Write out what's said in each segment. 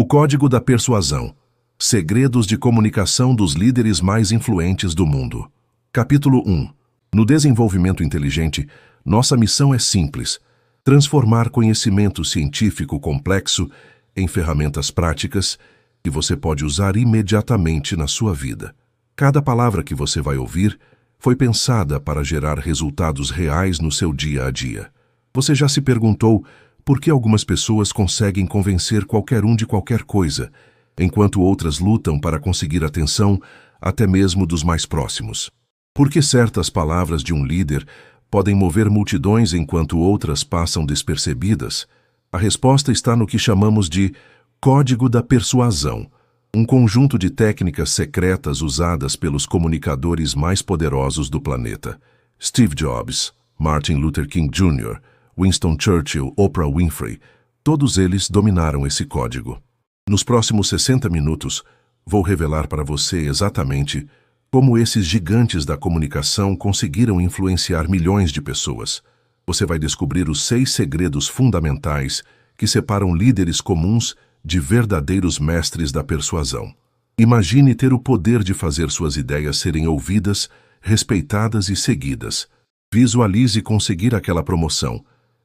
O Código da Persuasão. Segredos de comunicação dos líderes mais influentes do mundo. Capítulo 1. No desenvolvimento inteligente, nossa missão é simples: transformar conhecimento científico complexo em ferramentas práticas que você pode usar imediatamente na sua vida. Cada palavra que você vai ouvir foi pensada para gerar resultados reais no seu dia a dia. Você já se perguntou por que algumas pessoas conseguem convencer qualquer um de qualquer coisa, enquanto outras lutam para conseguir atenção até mesmo dos mais próximos? Por que certas palavras de um líder podem mover multidões enquanto outras passam despercebidas? A resposta está no que chamamos de Código da Persuasão, um conjunto de técnicas secretas usadas pelos comunicadores mais poderosos do planeta. Steve Jobs, Martin Luther King Jr., Winston Churchill, Oprah Winfrey, todos eles dominaram esse código. Nos próximos 60 minutos, vou revelar para você exatamente como esses gigantes da comunicação conseguiram influenciar milhões de pessoas. Você vai descobrir os 6 segredos fundamentais que separam líderes comuns de verdadeiros mestres da persuasão. Imagine ter o poder de fazer suas ideias serem ouvidas, respeitadas e seguidas. Visualize conseguir aquela promoção,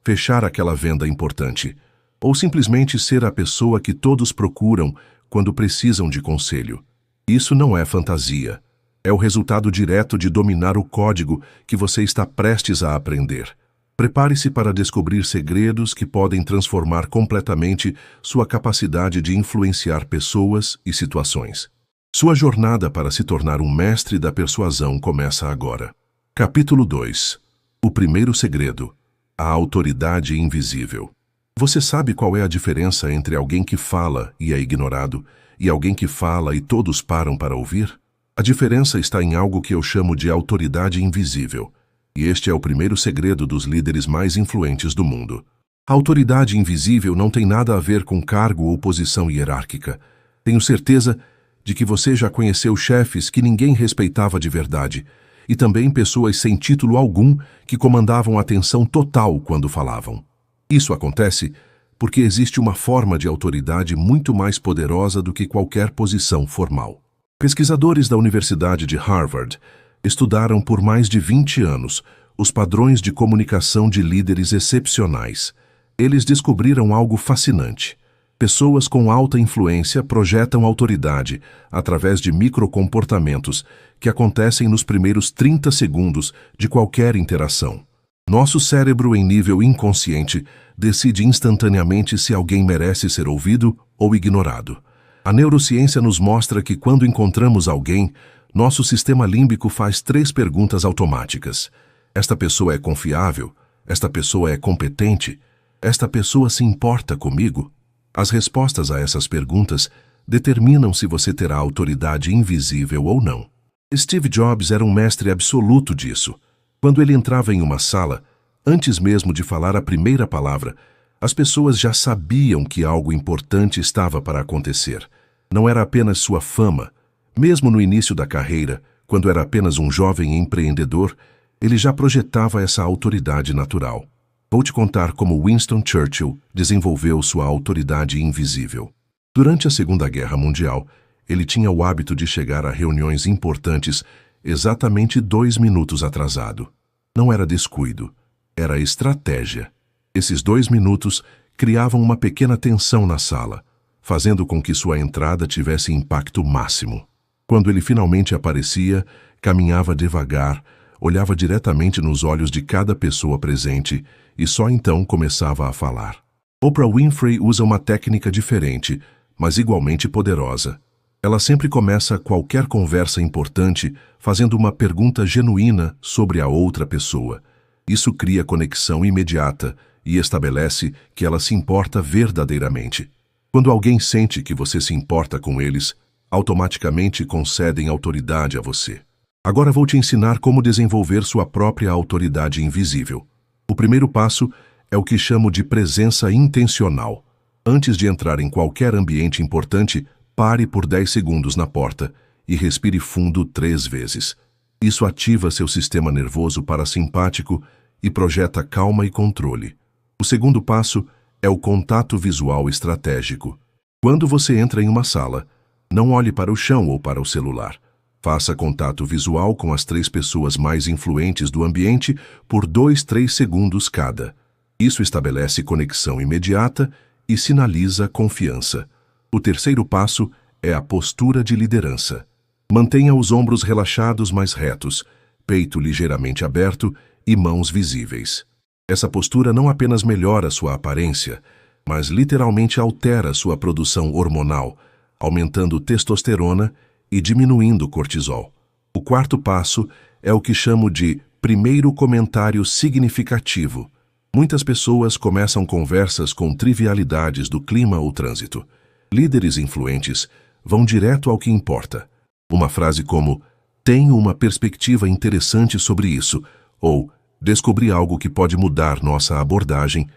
fechar aquela venda importante, ou simplesmente ser a pessoa que todos procuram quando precisam de conselho. Isso não é fantasia. É o resultado direto de dominar o código que você está prestes a aprender. Prepare-se para descobrir segredos que podem transformar completamente sua capacidade de influenciar pessoas e situações. Sua jornada para se tornar um mestre da persuasão começa agora. Capítulo 2. O primeiro segredo: a autoridade invisível. Você sabe qual é a diferença entre alguém que fala e é ignorado e alguém que fala e todos param para ouvir? A diferença está em algo que eu chamo de autoridade invisível. E este é o primeiro segredo dos líderes mais influentes do mundo. A autoridade invisível não tem nada a ver com cargo ou posição hierárquica. Tenho certeza de que você já conheceu chefes que ninguém respeitava de verdade, e também pessoas sem título algum que comandavam atenção total quando falavam. Isso acontece porque existe uma forma de autoridade muito mais poderosa do que qualquer posição formal. Pesquisadores da Universidade de Harvard estudaram por mais de 20 anos os padrões de comunicação de líderes excepcionais. Eles descobriram algo fascinante. Pessoas com alta influência projetam autoridade através de microcomportamentos que acontecem nos primeiros 30 segundos de qualquer interação. Nosso cérebro, em nível inconsciente, decide instantaneamente se alguém merece ser ouvido ou ignorado. A neurociência nos mostra que quando encontramos alguém, nosso sistema límbico faz 3 perguntas automáticas. Esta pessoa é confiável? Esta pessoa é competente? Esta pessoa se importa comigo? As respostas a essas perguntas determinam se você terá autoridade invisível ou não. Steve Jobs era um mestre absoluto disso. Quando ele entrava em uma sala, antes mesmo de falar a primeira palavra, as pessoas já sabiam que algo importante estava para acontecer. Não era apenas sua fama. Mesmo no início da carreira, quando era apenas um jovem empreendedor, ele já projetava essa autoridade natural. Vou te contar como Winston Churchill desenvolveu sua autoridade invisível. Durante a Segunda Guerra Mundial, ele tinha o hábito de chegar a reuniões importantes exatamente 2 minutos atrasado. Não era descuido, era estratégia. Esses 2 minutos criavam uma pequena tensão na sala, fazendo com que sua entrada tivesse impacto máximo. Quando ele finalmente aparecia, caminhava devagar, olhava diretamente nos olhos de cada pessoa presente e só então começava a falar. Oprah Winfrey usa uma técnica diferente, mas igualmente poderosa. Ela sempre começa qualquer conversa importante fazendo uma pergunta genuína sobre a outra pessoa. Isso cria conexão imediata e estabelece que ela se importa verdadeiramente. Quando alguém sente que você se importa com eles, automaticamente concedem autoridade a você. Agora vou te ensinar como desenvolver sua própria autoridade invisível. O primeiro passo é o que chamo de presença intencional. Antes de entrar em qualquer ambiente importante, pare por 10 segundos na porta e respire fundo 3 vezes. Isso ativa seu sistema nervoso parasimpático e projeta calma e controle. O segundo passo é o contato visual estratégico. Quando você entra em uma sala, não olhe para o chão ou para o celular. Faça contato visual com as 3 pessoas mais influentes do ambiente por 2-3 segundos cada. Isso estabelece conexão imediata e sinaliza confiança. O terceiro passo é a postura de liderança. Mantenha os ombros relaxados mas retos, peito ligeiramente aberto e mãos visíveis. Essa postura não apenas melhora sua aparência, mas literalmente altera sua produção hormonal, aumentando testosterona e diminuindo cortisol. O quarto passo é o que chamo de primeiro comentário significativo. Muitas pessoas começam conversas com trivialidades do clima ou trânsito. Líderes influentes vão direto ao que importa. Uma frase como, tenho uma perspectiva interessante sobre isso, ou descobri algo que pode mudar nossa abordagem,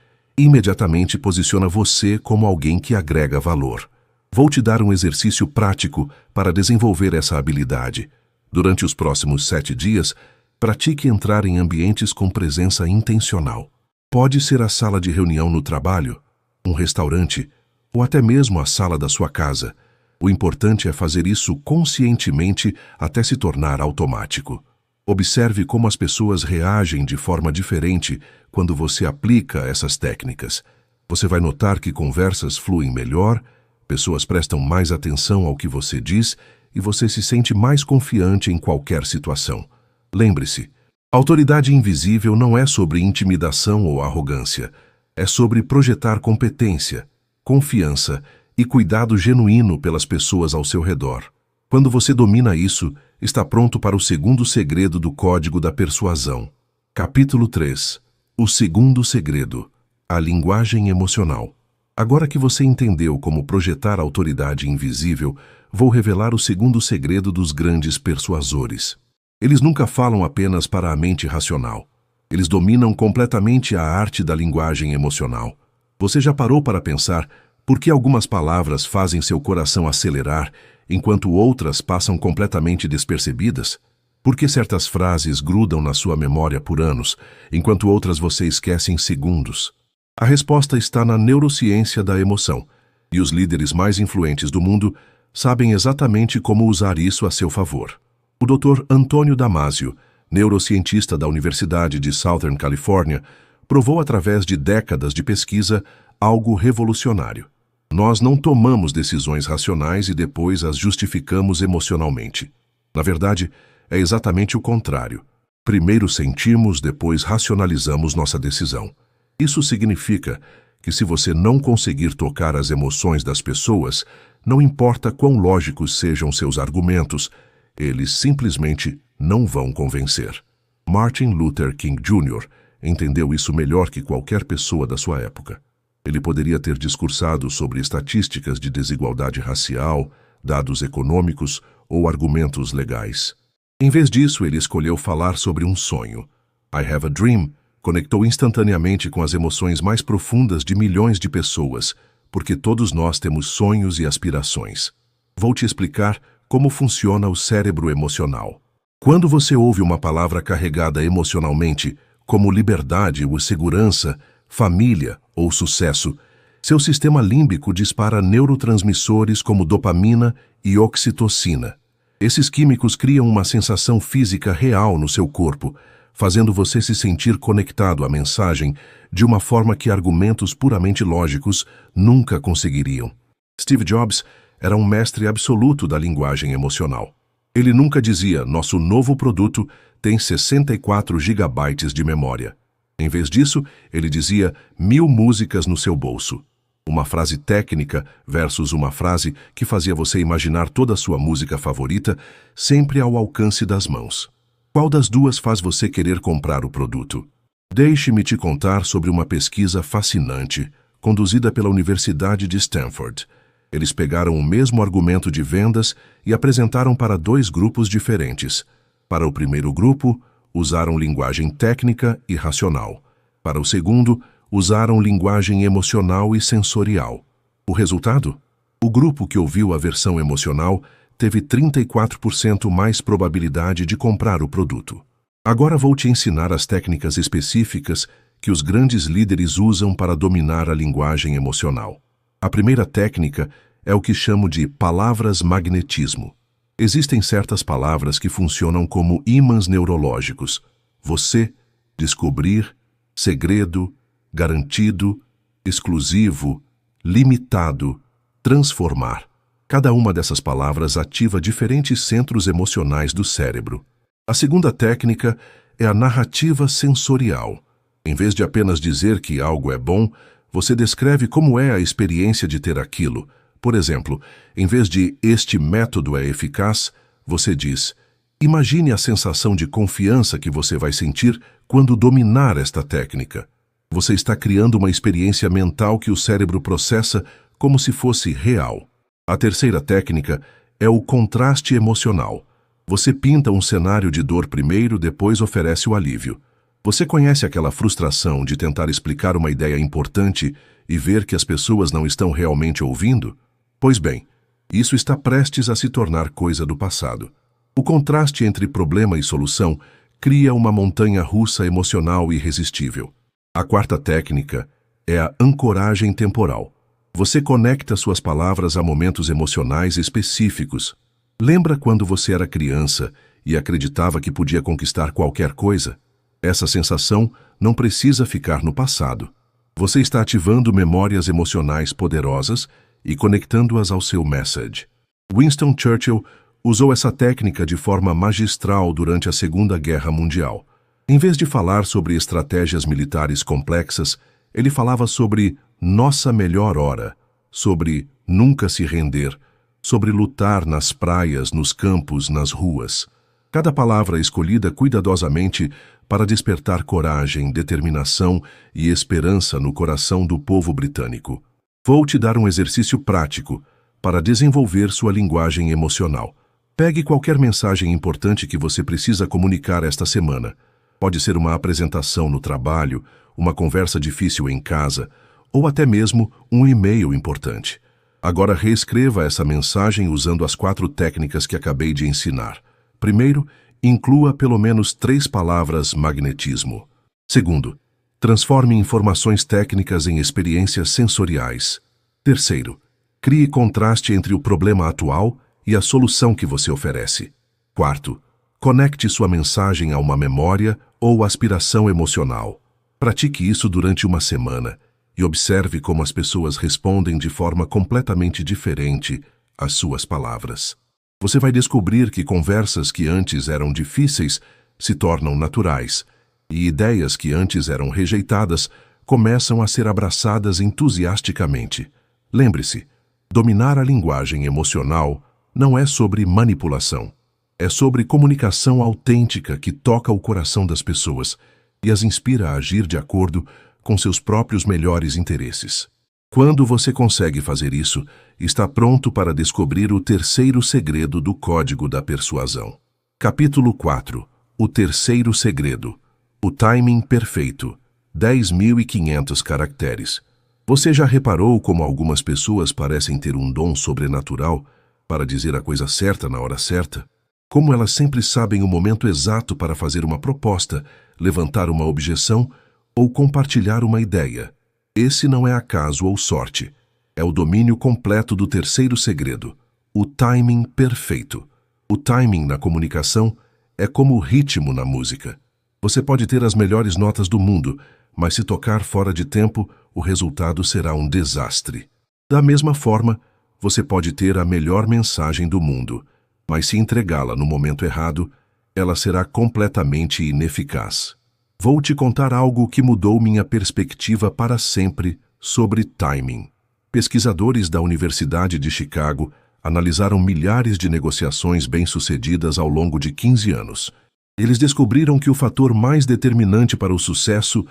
imediatamente posiciona você como alguém que agrega valor. Vou te dar um exercício prático para desenvolver essa habilidade. Durante os próximos 7 dias, pratique entrar em ambientes com presença intencional. Pode ser a sala de reunião no trabalho, um restaurante, ou até mesmo a sala da sua casa. O importante é fazer isso conscientemente até se tornar automático. Observe como as pessoas reagem de forma diferente quando você aplica essas técnicas. Você vai notar que conversas fluem melhor, pessoas prestam mais atenção ao que você diz e você se sente mais confiante em qualquer situação. Lembre-se, autoridade invisível não é sobre intimidação ou arrogância, é sobre projetar competência, confiança e cuidado genuíno pelas pessoas ao seu redor. Quando você domina isso, está pronto para o segundo segredo do Código da Persuasão. Capítulo 3. O segundo segredo. A linguagem emocional. Agora que você entendeu como projetar autoridade invisível, vou revelar o segundo segredo dos grandes persuasores. Eles nunca falam apenas para a mente racional. Eles dominam completamente a arte da linguagem emocional. Você já parou para pensar por que algumas palavras fazem seu coração acelerar, enquanto outras passam completamente despercebidas? Por que certas frases grudam na sua memória por anos, enquanto outras você esquece em segundos? A resposta está na neurociência da emoção, e os líderes mais influentes do mundo sabem exatamente como usar isso a seu favor. O Dr. Antônio Damasio, neurocientista da Universidade de Southern California, provou através de décadas de pesquisa algo revolucionário. Nós não tomamos decisões racionais e depois as justificamos emocionalmente. Na verdade, é exatamente o contrário. Primeiro sentimos, depois racionalizamos nossa decisão. Isso significa que se você não conseguir tocar as emoções das pessoas, não importa quão lógicos sejam seus argumentos, eles simplesmente não vão convencer. Martin Luther King Jr. entendeu isso melhor que qualquer pessoa da sua época. Ele poderia ter discursado sobre estatísticas de desigualdade racial, dados econômicos ou argumentos legais. Em vez disso, ele escolheu falar sobre um sonho. I Have a Dream conectou instantaneamente com as emoções mais profundas de milhões de pessoas, porque todos nós temos sonhos e aspirações. Vou te explicar como funciona o cérebro emocional. Quando você ouve uma palavra carregada emocionalmente, como liberdade ou segurança, família ou sucesso, seu sistema límbico dispara neurotransmissores como dopamina e oxitocina. Esses químicos criam uma sensação física real no seu corpo, fazendo você se sentir conectado à mensagem de uma forma que argumentos puramente lógicos nunca conseguiriam. Steve Jobs era um mestre absoluto da linguagem emocional. Ele nunca dizia, nosso novo produto tem 64 gigabytes de memória. Em vez disso, ele dizia 1000 músicas no seu bolso. Uma frase técnica versus uma frase que fazia você imaginar toda a sua música favorita sempre ao alcance das mãos. Qual das duas faz você querer comprar o produto? Deixe-me te contar sobre uma pesquisa fascinante, conduzida pela Universidade de Stanford. Eles pegaram o mesmo argumento de vendas e apresentaram para 2 grupos diferentes. Para o primeiro grupo, usaram linguagem técnica e racional. Para o segundo, usaram linguagem emocional e sensorial. O resultado? O grupo que ouviu a versão emocional teve 34% mais probabilidade de comprar o produto. Agora vou te ensinar as técnicas específicas que os grandes líderes usam para dominar a linguagem emocional. A primeira técnica é o que chamo de palavras magnetismo. Existem certas palavras que funcionam como ímãs neurológicos. Você, descobrir, segredo, garantido, exclusivo, limitado, transformar. Cada uma dessas palavras ativa diferentes centros emocionais do cérebro. A segunda técnica é a narrativa sensorial. Em vez de apenas dizer que algo é bom, você descreve como é a experiência de ter aquilo. Por exemplo, em vez de "este método é eficaz", você diz: imagine a sensação de confiança que você vai sentir quando dominar esta técnica. Você está criando uma experiência mental que o cérebro processa como se fosse real. A terceira técnica é o contraste emocional. Você pinta um cenário de dor primeiro, depois oferece o alívio. Você conhece aquela frustração de tentar explicar uma ideia importante e ver que as pessoas não estão realmente ouvindo? Pois bem, isso está prestes a se tornar coisa do passado. O contraste entre problema e solução cria uma montanha-russa emocional irresistível. A quarta técnica é a ancoragem temporal. Você conecta suas palavras a momentos emocionais específicos. Lembra quando você era criança e acreditava que podia conquistar qualquer coisa? Essa sensação não precisa ficar no passado. Você está ativando memórias emocionais poderosas e conectando-as ao seu message. Winston Churchill usou essa técnica de forma magistral durante a Segunda Guerra Mundial. Em vez de falar sobre estratégias militares complexas, ele falava sobre nossa melhor hora, sobre nunca se render, sobre lutar nas praias, nos campos, nas ruas. Cada palavra escolhida cuidadosamente para despertar coragem, determinação e esperança no coração do povo britânico. Vou te dar um exercício prático para desenvolver sua linguagem emocional. Pegue qualquer mensagem importante que você precisa comunicar esta semana. Pode ser uma apresentação no trabalho, uma conversa difícil em casa, ou até mesmo um e-mail importante. Agora reescreva essa mensagem usando as 4 técnicas que acabei de ensinar. Primeiro, inclua pelo menos 3 palavras magnetismo. Segundo, transforme informações técnicas em experiências sensoriais. Terceiro, crie contraste entre o problema atual e a solução que você oferece. Quarto, conecte sua mensagem a uma memória ou aspiração emocional. Pratique isso durante uma semana e observe como as pessoas respondem de forma completamente diferente às suas palavras. Você vai descobrir que conversas que antes eram difíceis se tornam naturais e ideias que antes eram rejeitadas começam a ser abraçadas entusiasticamente. Lembre-se, dominar a linguagem emocional não é sobre manipulação. É sobre comunicação autêntica que toca o coração das pessoas e as inspira a agir de acordo com seus próprios melhores interesses. Quando você consegue fazer isso, está pronto para descobrir o terceiro segredo do Código da Persuasão. Capítulo 4. O terceiro segredo. O timing perfeito. 10.500 caracteres. Você já reparou como algumas pessoas parecem ter um dom sobrenatural para dizer a coisa certa na hora certa? Como elas sempre sabem o momento exato para fazer uma proposta, levantar uma objeção ou compartilhar uma ideia. Esse não é acaso ou sorte. É o domínio completo do terceiro segredo, o timing perfeito. O timing na comunicação é como o ritmo na música. Você pode ter as melhores notas do mundo, mas se tocar fora de tempo, o resultado será um desastre. Da mesma forma, você pode ter a melhor mensagem do mundo, mas se entregá-la no momento errado, ela será completamente ineficaz. Vou te contar algo que mudou minha perspectiva para sempre sobre timing. Pesquisadores da Universidade de Chicago analisaram milhares de negociações bem-sucedidas ao longo de 15 anos. Eles descobriram que o fator mais determinante para o sucesso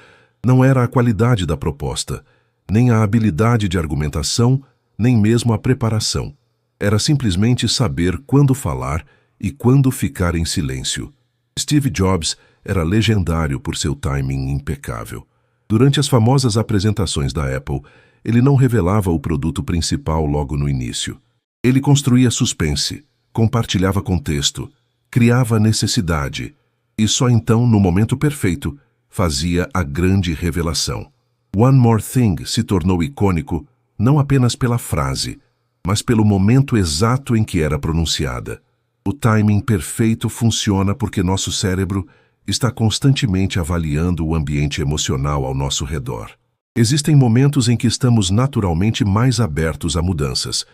não era a qualidade da proposta, nem a habilidade de argumentação, nem mesmo a preparação. Era simplesmente saber quando falar e quando ficar em silêncio. Steve Jobs era legendário por seu timing impecável. Durante as famosas apresentações da Apple, ele não revelava o produto principal logo no início. Ele construía suspense, compartilhava contexto, criava necessidade, e só então, no momento perfeito, fazia a grande revelação. One More Thing se tornou icônico não apenas pela frase, mas pelo momento exato em que era pronunciada. O timing perfeito funciona porque nosso cérebro está constantemente avaliando o ambiente emocional ao nosso redor. Existem momentos em que estamos naturalmente mais abertos a mudanças,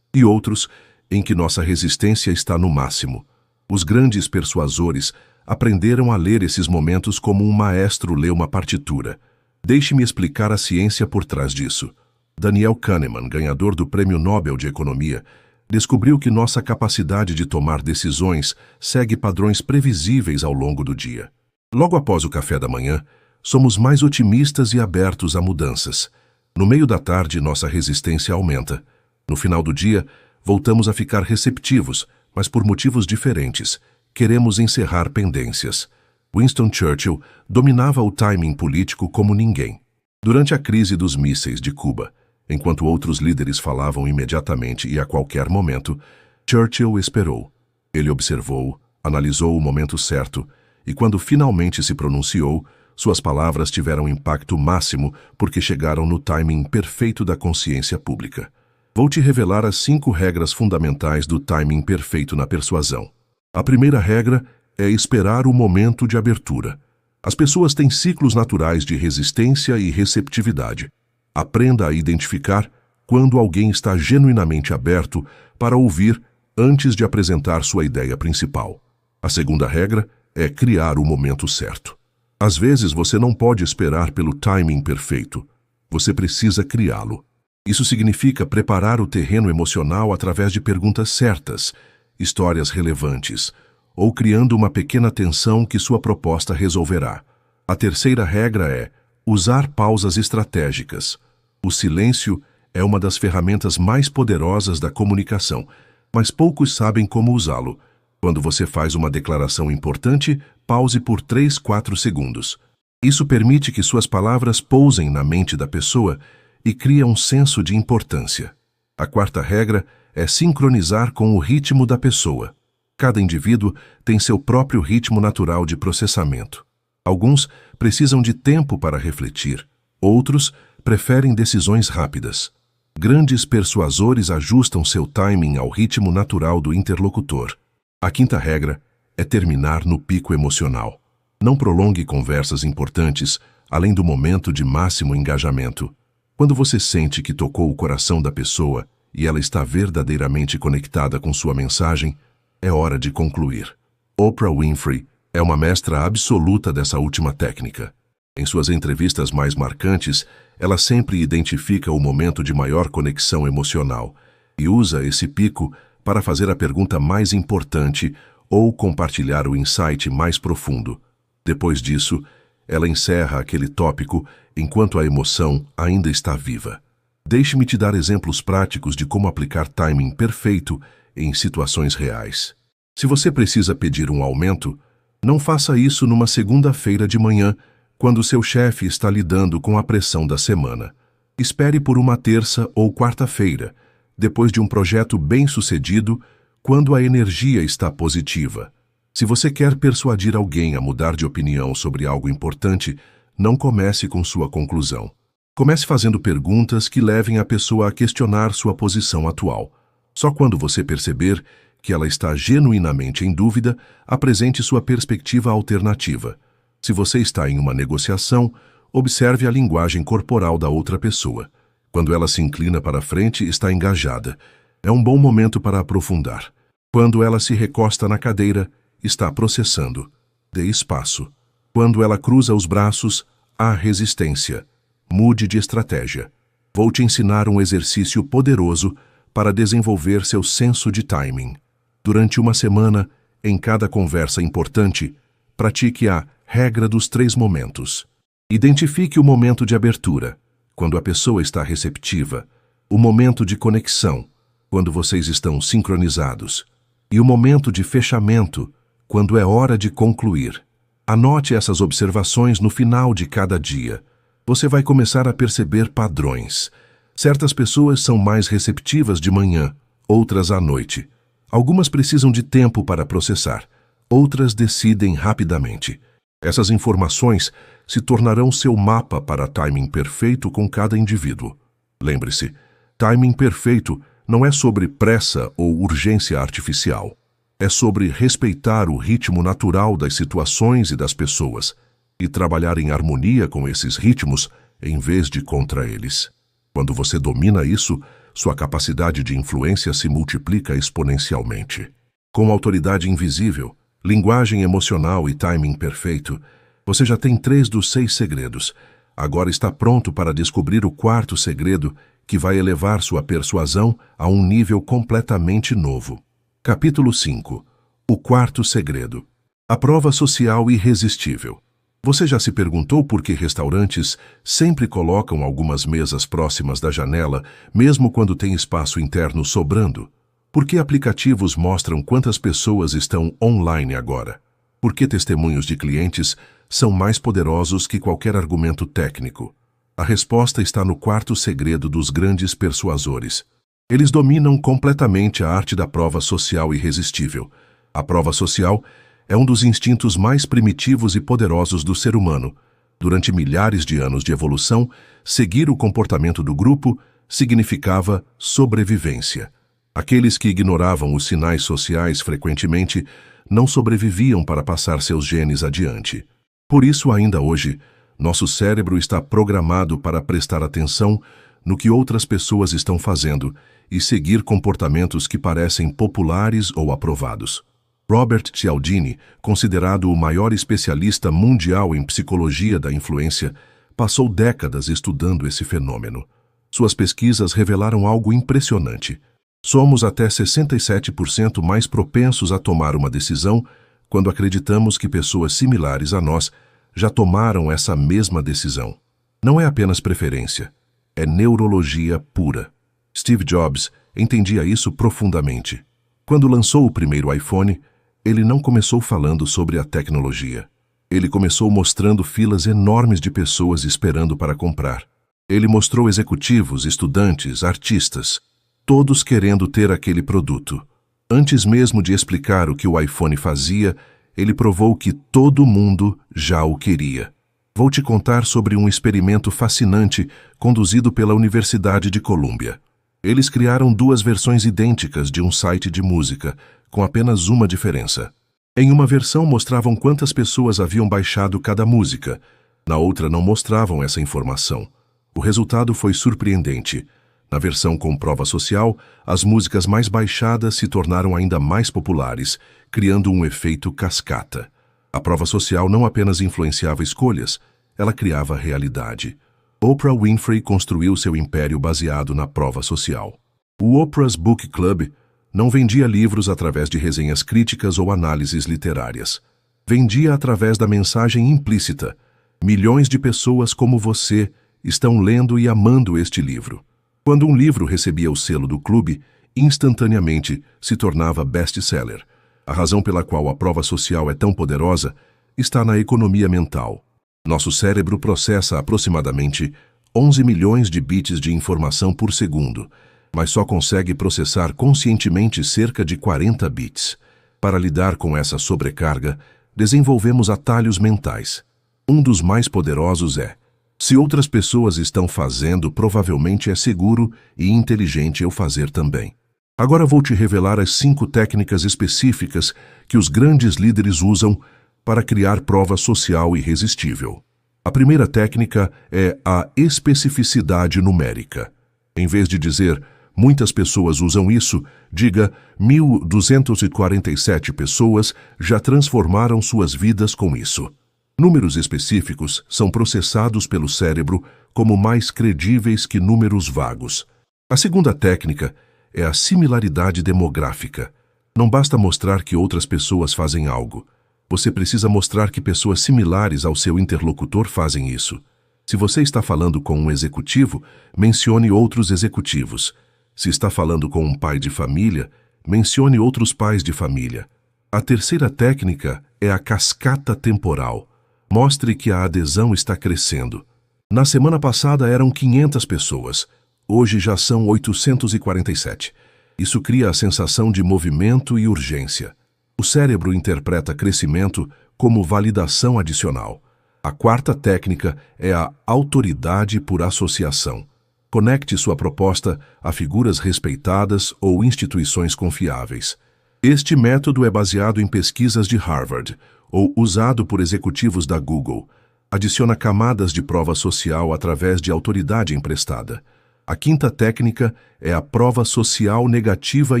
e outros em que nossa resistência está no máximo. Os grandes persuasores aprenderam a ler esses momentos como um maestro lê uma partitura. Deixe-me explicar a ciência por trás disso. Daniel Kahneman, ganhador do Prêmio Nobel de Economia, descobriu que nossa capacidade de tomar decisões segue padrões previsíveis ao longo do dia. Logo após o café da manhã, somos mais otimistas e abertos a mudanças. No meio da tarde, nossa resistência aumenta. No final do dia, voltamos a ficar receptivos, mas por motivos diferentes. Queremos encerrar pendências. Winston Churchill dominava o timing político como ninguém. Durante a crise dos mísseis de Cuba, enquanto outros líderes falavam imediatamente e a qualquer momento, Churchill esperou. Ele observou, analisou o momento certo, e quando finalmente se pronunciou, suas palavras tiveram impacto máximo porque chegaram no timing perfeito da consciência pública. Vou te revelar as 5 regras fundamentais do timing perfeito na persuasão. A primeira regra é esperar o momento de abertura. As pessoas têm ciclos naturais de resistência e receptividade. Aprenda a identificar quando alguém está genuinamente aberto para ouvir antes de apresentar sua ideia principal. A segunda regra é criar o momento certo. Às vezes você não pode esperar pelo timing perfeito. Você precisa criá-lo. Isso significa preparar o terreno emocional através de perguntas certas, histórias relevantes, ou criando uma pequena tensão que sua proposta resolverá. A terceira regra é usar pausas estratégicas. O silêncio é uma das ferramentas mais poderosas da comunicação, mas poucos sabem como usá-lo. Quando você faz uma declaração importante, pause por 3-4 segundos. Isso permite que suas palavras pousem na mente da pessoa e cria um senso de importância. A quarta regra é sincronizar com o ritmo da pessoa. Cada indivíduo tem seu próprio ritmo natural de processamento. Alguns precisam de tempo para refletir, outros preferem decisões rápidas. Grandes persuasores ajustam seu timing ao ritmo natural do interlocutor. A quinta regra é terminar no pico emocional. Não prolongue conversas importantes além do momento de máximo engajamento. Quando você sente que tocou o coração da pessoa e ela está verdadeiramente conectada com sua mensagem, é hora de concluir. Oprah Winfrey é uma mestra absoluta dessa última técnica. Em suas entrevistas mais marcantes, ela sempre identifica o momento de maior conexão emocional e usa esse pico para fazer a pergunta mais importante ou compartilhar o insight mais profundo. Depois disso, ela encerra aquele tópico enquanto a emoção ainda está viva. Deixe-me te dar exemplos práticos de como aplicar timing perfeito em situações reais. Se você precisa pedir um aumento, não faça isso numa segunda-feira de manhã, quando seu chefe está lidando com a pressão da semana. Espere por uma terça ou quarta-feira, depois de um projeto bem-sucedido, quando a energia está positiva. Se você quer persuadir alguém a mudar de opinião sobre algo importante, não comece com sua conclusão. Comece fazendo perguntas que levem a pessoa a questionar sua posição atual. Só quando você perceber que ela está genuinamente em dúvida, apresente sua perspectiva alternativa. Se você está em uma negociação, observe a linguagem corporal da outra pessoa. Quando ela se inclina para frente, está engajada. É um bom momento para aprofundar. Quando ela se recosta na cadeira, está processando. Dê espaço. Quando ela cruza os braços, há resistência. Mude de estratégia. Vou te ensinar um exercício poderoso para desenvolver seu senso de timing. Durante uma semana, em cada conversa importante, pratique a regra dos 3 momentos. Identifique o momento de abertura, quando a pessoa está receptiva, o momento de conexão, quando vocês estão sincronizados, e o momento de fechamento, quando é hora de concluir. Anote essas observações no final de cada dia. Você vai começar a perceber padrões. Certas pessoas são mais receptivas de manhã, outras à noite. Algumas precisam de tempo para processar, outras decidem rapidamente. Essas informações se tornarão seu mapa para timing perfeito com cada indivíduo. Lembre-se, timing perfeito não é sobre pressa ou urgência artificial. É sobre respeitar o ritmo natural das situações e das pessoas e trabalhar em harmonia com esses ritmos em vez de contra eles. Quando você domina isso, sua capacidade de influência se multiplica exponencialmente. Com autoridade invisível, linguagem emocional e timing perfeito, você já tem 3 dos 6 segredos. Agora está pronto para descobrir o 4º segredo, que vai elevar sua persuasão a um nível completamente novo. Capítulo 5. O 4º segredo. A prova social irresistível. Você já se perguntou por que restaurantes sempre colocam algumas mesas próximas da janela, mesmo quando tem espaço interno sobrando? Por que aplicativos mostram quantas pessoas estão online agora? Por que testemunhos de clientes são mais poderosos que qualquer argumento técnico? A resposta está no 4º segredo dos grandes persuasores. Eles dominam completamente a arte da prova social irresistível. A prova social é um dos instintos mais primitivos e poderosos do ser humano. Durante milhares de anos de evolução, seguir o comportamento do grupo significava sobrevivência. Aqueles que ignoravam os sinais sociais frequentemente não sobreviviam para passar seus genes adiante. Por isso, ainda hoje, nosso cérebro está programado para prestar atenção no que outras pessoas estão fazendo e seguir comportamentos que parecem populares ou aprovados. Robert Cialdini, considerado o maior especialista mundial em psicologia da influência, passou décadas estudando esse fenômeno. Suas pesquisas revelaram algo impressionante. Somos até 67% mais propensos a tomar uma decisão quando acreditamos que pessoas similares a nós já tomaram essa mesma decisão. Não é apenas preferência, é neurologia pura. Steve Jobs entendia isso profundamente. Quando lançou o primeiro iPhone, ele não começou falando sobre a tecnologia. Ele começou mostrando filas enormes de pessoas esperando para comprar. Ele mostrou executivos, estudantes, artistas, todos querendo ter aquele produto. Antes mesmo de explicar o que o iPhone fazia, ele provou que todo mundo já o queria. Vou te contar sobre um experimento fascinante conduzido pela Universidade de Colômbia. Eles criaram 2 versões idênticas de um site de música, com apenas uma diferença. Em uma versão mostravam quantas pessoas haviam baixado cada música, na outra não mostravam essa informação. O resultado foi surpreendente. Na versão com prova social, as músicas mais baixadas se tornaram ainda mais populares, criando um efeito cascata. A prova social não apenas influenciava escolhas, ela criava realidade. Oprah Winfrey construiu seu império baseado na prova social. O Oprah's Book Club não vendia livros através de resenhas críticas ou análises literárias. Vendia através da mensagem implícita. Milhões de pessoas como você estão lendo e amando este livro. Quando um livro recebia o selo do clube, instantaneamente se tornava best-seller. A razão pela qual a prova social é tão poderosa está na economia mental. Nosso cérebro processa aproximadamente 11 milhões de bits de informação por segundo, mas só consegue processar conscientemente cerca de 40 bits. Para lidar com essa sobrecarga, desenvolvemos atalhos mentais. Um dos mais poderosos é: se outras pessoas estão fazendo, provavelmente é seguro e inteligente eu fazer também. Agora vou te revelar as 5 técnicas específicas que os grandes líderes usam para criar prova social irresistível. A primeira técnica é a especificidade numérica. Em vez de dizer, muitas pessoas usam isso, diga, 1.247 pessoas já transformaram suas vidas com isso. Números específicos são processados pelo cérebro como mais credíveis que números vagos. A segunda técnica é a similaridade demográfica. Não basta mostrar que outras pessoas fazem algo. Você precisa mostrar que pessoas similares ao seu interlocutor fazem isso. Se você está falando com um executivo, mencione outros executivos. Se está falando com um pai de família, mencione outros pais de família. A terceira técnica é a cascata temporal. Mostre que a adesão está crescendo. Na semana passada eram 500 pessoas. Hoje já são 847. Isso cria a sensação de movimento e urgência. O cérebro interpreta crescimento como validação adicional. A quarta técnica é a autoridade por associação. Conecte sua proposta a figuras respeitadas ou instituições confiáveis. Este método é baseado em pesquisas de Harvard ou usado por executivos da Google. Adiciona camadas de prova social através de autoridade emprestada. A quinta técnica é a prova social negativa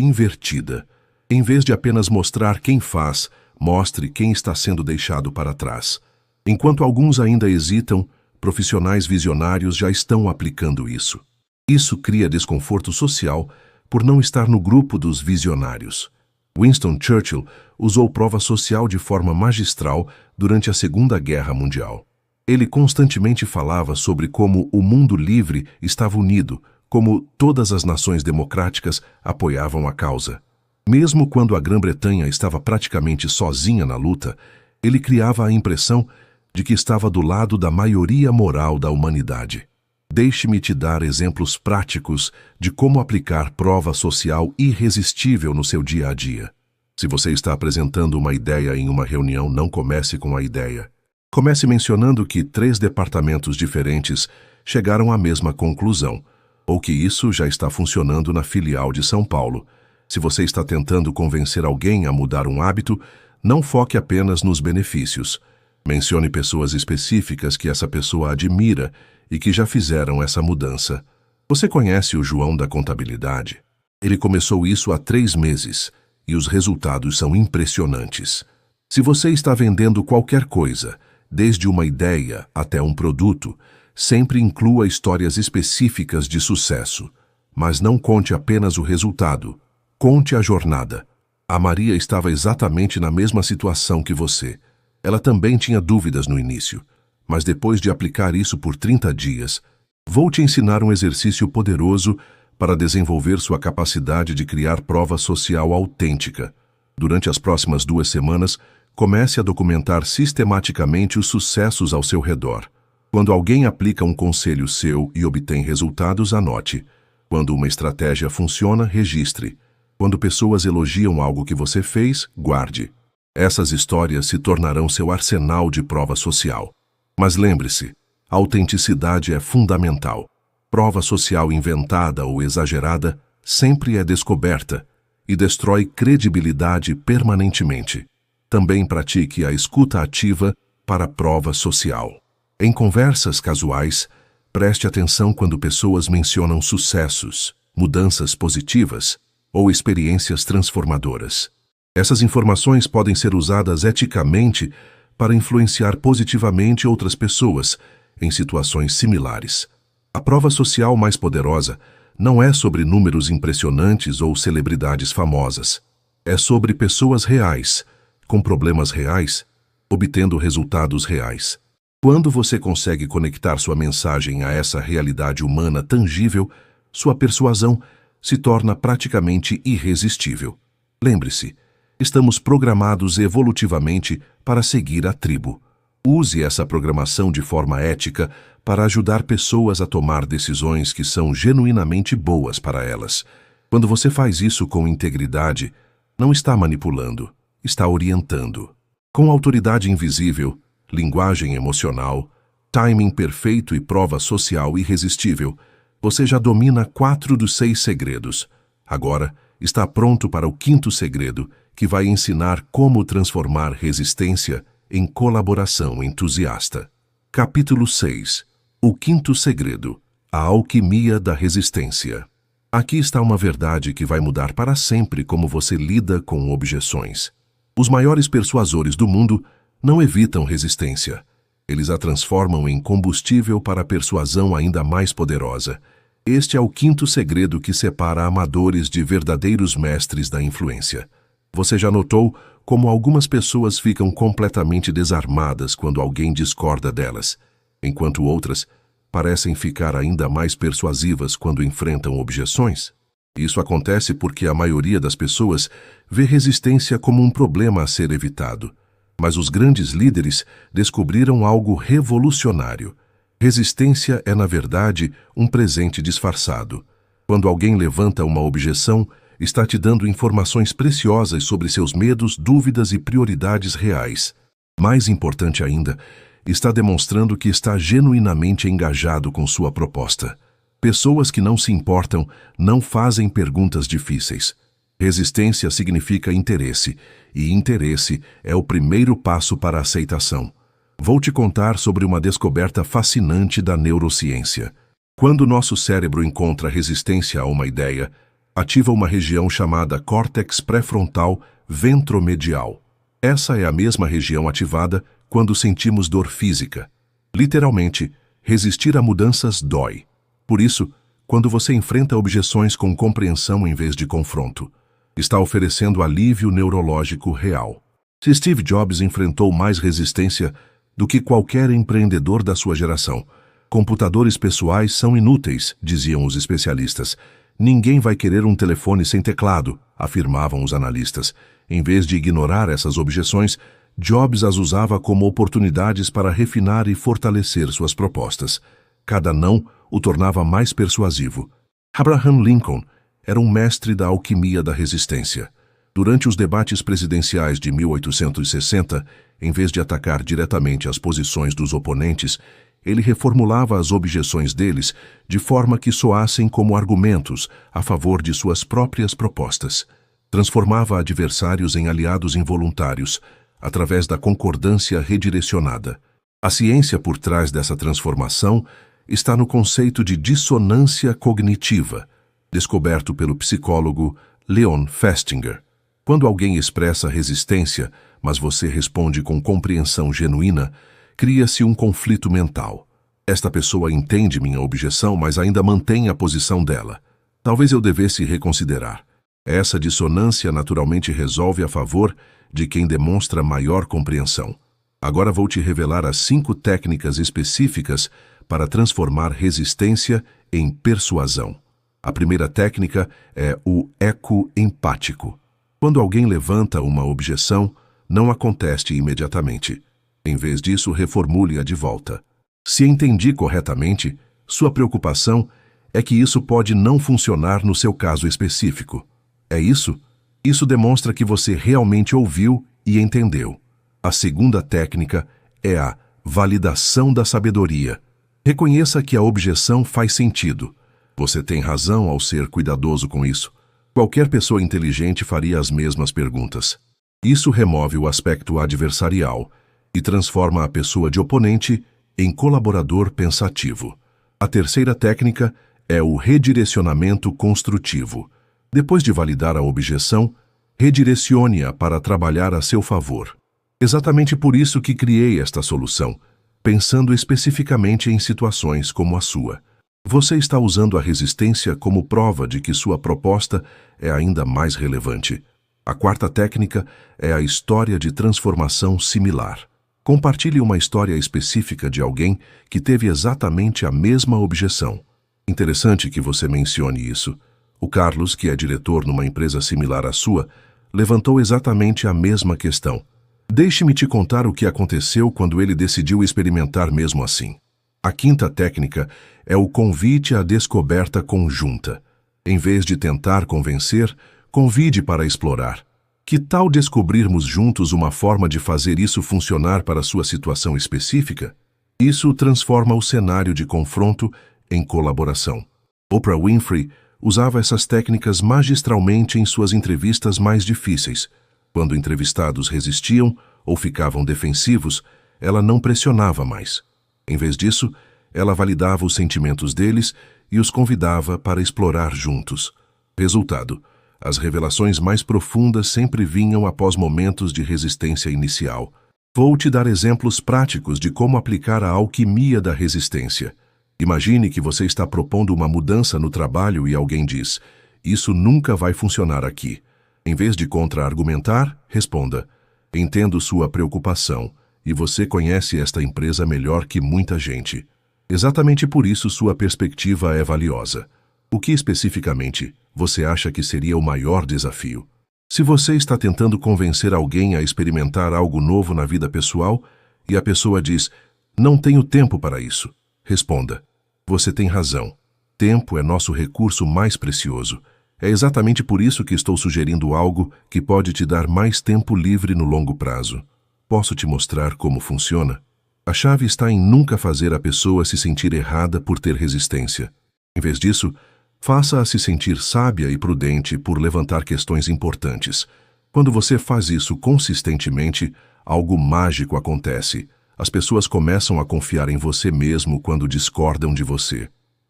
invertida. Em vez de apenas mostrar quem faz, mostre quem está sendo deixado para trás. Enquanto alguns ainda hesitam, profissionais visionários já estão aplicando isso. Isso cria desconforto social por não estar no grupo dos visionários. Winston Churchill usou prova social de forma magistral durante a Segunda Guerra Mundial. Ele constantemente falava sobre como o mundo livre estava unido, como todas as nações democráticas apoiavam a causa. Mesmo quando a Grã-Bretanha estava praticamente sozinha na luta, ele criava a impressão de que estava do lado da maioria moral da humanidade. Deixe-me te dar exemplos práticos de como aplicar prova social irresistível no seu dia a dia. Se você está apresentando uma ideia em uma reunião, não comece com a ideia. Comece mencionando que 3 departamentos diferentes chegaram à mesma conclusão, ou que isso já está funcionando na filial de São Paulo. Se você está tentando convencer alguém a mudar um hábito, não foque apenas nos benefícios. Mencione pessoas específicas que essa pessoa admira e que já fizeram essa mudança. Você conhece o João da contabilidade? Ele começou isso há 3 meses e os resultados são impressionantes. Se você está vendendo qualquer coisa, desde uma ideia até um produto, sempre inclua histórias específicas de sucesso. Mas não conte apenas o resultado, conte a jornada. A Maria estava exatamente na mesma situação que você. Ela também tinha dúvidas no início, mas depois de aplicar isso por 30 dias, vou te ensinar um exercício poderoso para desenvolver sua capacidade de criar prova social autêntica. Durante as próximas 2 semanas, comece a documentar sistematicamente os sucessos ao seu redor. Quando alguém aplica um conselho seu e obtém resultados, anote. Quando uma estratégia funciona, registre. Quando pessoas elogiam algo que você fez, guarde. Essas histórias se tornarão seu arsenal de prova social. Mas lembre-se, a autenticidade é fundamental. Prova social inventada ou exagerada sempre é descoberta e destrói credibilidade permanentemente. Também pratique a escuta ativa para a prova social. Em conversas casuais, preste atenção quando pessoas mencionam sucessos, mudanças positivas ou experiências transformadoras. Essas informações podem ser usadas eticamente para influenciar positivamente outras pessoas em situações similares. A prova social mais poderosa não é sobre números impressionantes ou celebridades famosas. É sobre pessoas reais, com problemas reais, obtendo resultados reais. Quando você consegue conectar sua mensagem a essa realidade humana tangível, sua persuasão se torna praticamente irresistível. Lembre-se, estamos programados evolutivamente para seguir a tribo. Use essa programação de forma ética para ajudar pessoas a tomar decisões que são genuinamente boas para elas. Quando você faz isso com integridade, não está manipulando, está orientando. Com autoridade invisível, linguagem emocional, timing perfeito e prova social irresistível, você já domina 4 dos 6 segredos. Agora, está pronto para o 5º segredo, que vai ensinar como transformar resistência em colaboração entusiasta. Capítulo 6. O 5º segredo. A alquimia da resistência. Aqui está uma verdade que vai mudar para sempre como você lida com objeções. Os maiores persuasores do mundo não evitam resistência. Eles a transformam em combustível para a persuasão ainda mais poderosa. Este é o 5º segredo que separa amadores de verdadeiros mestres da influência. Você já notou como algumas pessoas ficam completamente desarmadas quando alguém discorda delas, enquanto outras parecem ficar ainda mais persuasivas quando enfrentam objeções? Isso acontece porque a maioria das pessoas vê resistência como um problema a ser evitado. Mas os grandes líderes descobriram algo revolucionário. Resistência é, na verdade, um presente disfarçado. Quando alguém levanta uma objeção, está te dando informações preciosas sobre seus medos, dúvidas e prioridades reais. Mais importante ainda, está demonstrando que está genuinamente engajado com sua proposta. Pessoas que não se importam não fazem perguntas difíceis. Resistência significa interesse, e interesse é o primeiro passo para a aceitação. Vou te contar sobre uma descoberta fascinante da neurociência. Quando nosso cérebro encontra resistência a uma ideia, ativa uma região chamada córtex pré-frontal ventromedial. Essa é a mesma região ativada quando sentimos dor física. Literalmente, resistir a mudanças dói. Por isso, quando você enfrenta objeções com compreensão em vez de confronto, está oferecendo alívio neurológico real. Se Steve Jobs enfrentou mais resistência do que qualquer empreendedor da sua geração, computadores pessoais são inúteis, diziam os especialistas. Ninguém vai querer um telefone sem teclado, afirmavam os analistas. Em vez de ignorar essas objeções, Jobs as usava como oportunidades para refinar e fortalecer suas propostas. Cada não o tornava mais persuasivo. Abraham Lincoln era um mestre da alquimia da resistência. Durante os debates presidenciais de 1860, em vez de atacar diretamente as posições dos oponentes, ele reformulava as objeções deles de forma que soassem como argumentos a favor de suas próprias propostas. Transformava adversários em aliados involuntários, através da concordância redirecionada. A ciência por trás dessa transformação está no conceito de dissonância cognitiva, descoberto pelo psicólogo Leon Festinger. Quando alguém expressa resistência, mas você responde com compreensão genuína, cria-se um conflito mental. Esta pessoa entende minha objeção, mas ainda mantém a posição dela. Talvez eu devesse reconsiderar. Essa dissonância naturalmente resolve a favor de quem demonstra maior compreensão. Agora vou te revelar as 5 técnicas específicas para transformar resistência em persuasão. A primeira técnica é o eco empático. Quando alguém levanta uma objeção, não a conteste imediatamente. Em vez disso, reformule-a de volta. Se entendi corretamente, sua preocupação é que isso pode não funcionar no seu caso específico. É isso? Isso demonstra que você realmente ouviu e entendeu. A segunda técnica é a validação da sabedoria. Reconheça que a objeção faz sentido. Você tem razão ao ser cuidadoso com isso. Qualquer pessoa inteligente faria as mesmas perguntas. Isso remove o aspecto adversarial e transforma a pessoa de oponente em colaborador pensativo. A terceira técnica é o redirecionamento construtivo. Depois de validar a objeção, redirecione-a para trabalhar a seu favor. Exatamente por isso que criei esta solução, pensando especificamente em situações como a sua. Você está usando a resistência como prova de que sua proposta é ainda mais relevante. A quarta técnica é a história de transformação similar. Compartilhe uma história específica de alguém que teve exatamente a mesma objeção. Interessante que você mencione isso. O Carlos, que é diretor numa empresa similar à sua, levantou exatamente a mesma questão. Deixe-me te contar o que aconteceu quando ele decidiu experimentar mesmo assim. A quinta técnica é o convite à descoberta conjunta. Em vez de tentar convencer, convide para explorar. Que tal descobrirmos juntos uma forma de fazer isso funcionar para sua situação específica? Isso transforma o cenário de confronto em colaboração. Oprah Winfrey usava essas técnicas magistralmente em suas entrevistas mais difíceis. Quando entrevistados resistiam ou ficavam defensivos, ela não pressionava mais. Em vez disso, ela validava os sentimentos deles e os convidava para explorar juntos. Resultado: as revelações mais profundas sempre vinham após momentos de resistência inicial. Vou te dar exemplos práticos de como aplicar a alquimia da resistência. Imagine que você está propondo uma mudança no trabalho e alguém diz: "Isso nunca vai funcionar aqui." Em vez de contra-argumentar, responda: "Entendo sua preocupação, e você conhece esta empresa melhor que muita gente. Exatamente por isso sua perspectiva é valiosa. O que especificamente você acha que seria o maior desafio?" Se você está tentando convencer alguém a experimentar algo novo na vida pessoal e a pessoa diz: "Não tenho tempo para isso", responda: "Você tem razão. Tempo é nosso recurso mais precioso. É exatamente por isso que estou sugerindo algo que pode te dar mais tempo livre no longo prazo. Posso te mostrar como funciona?" A chave está em nunca fazer a pessoa se sentir errada por ter resistência. Em vez disso, faça-a se sentir sábia e prudente por levantar questões importantes. Quando você faz isso consistentemente, algo mágico acontece. As pessoas começam a confiar em você mesmo quando discordam de você.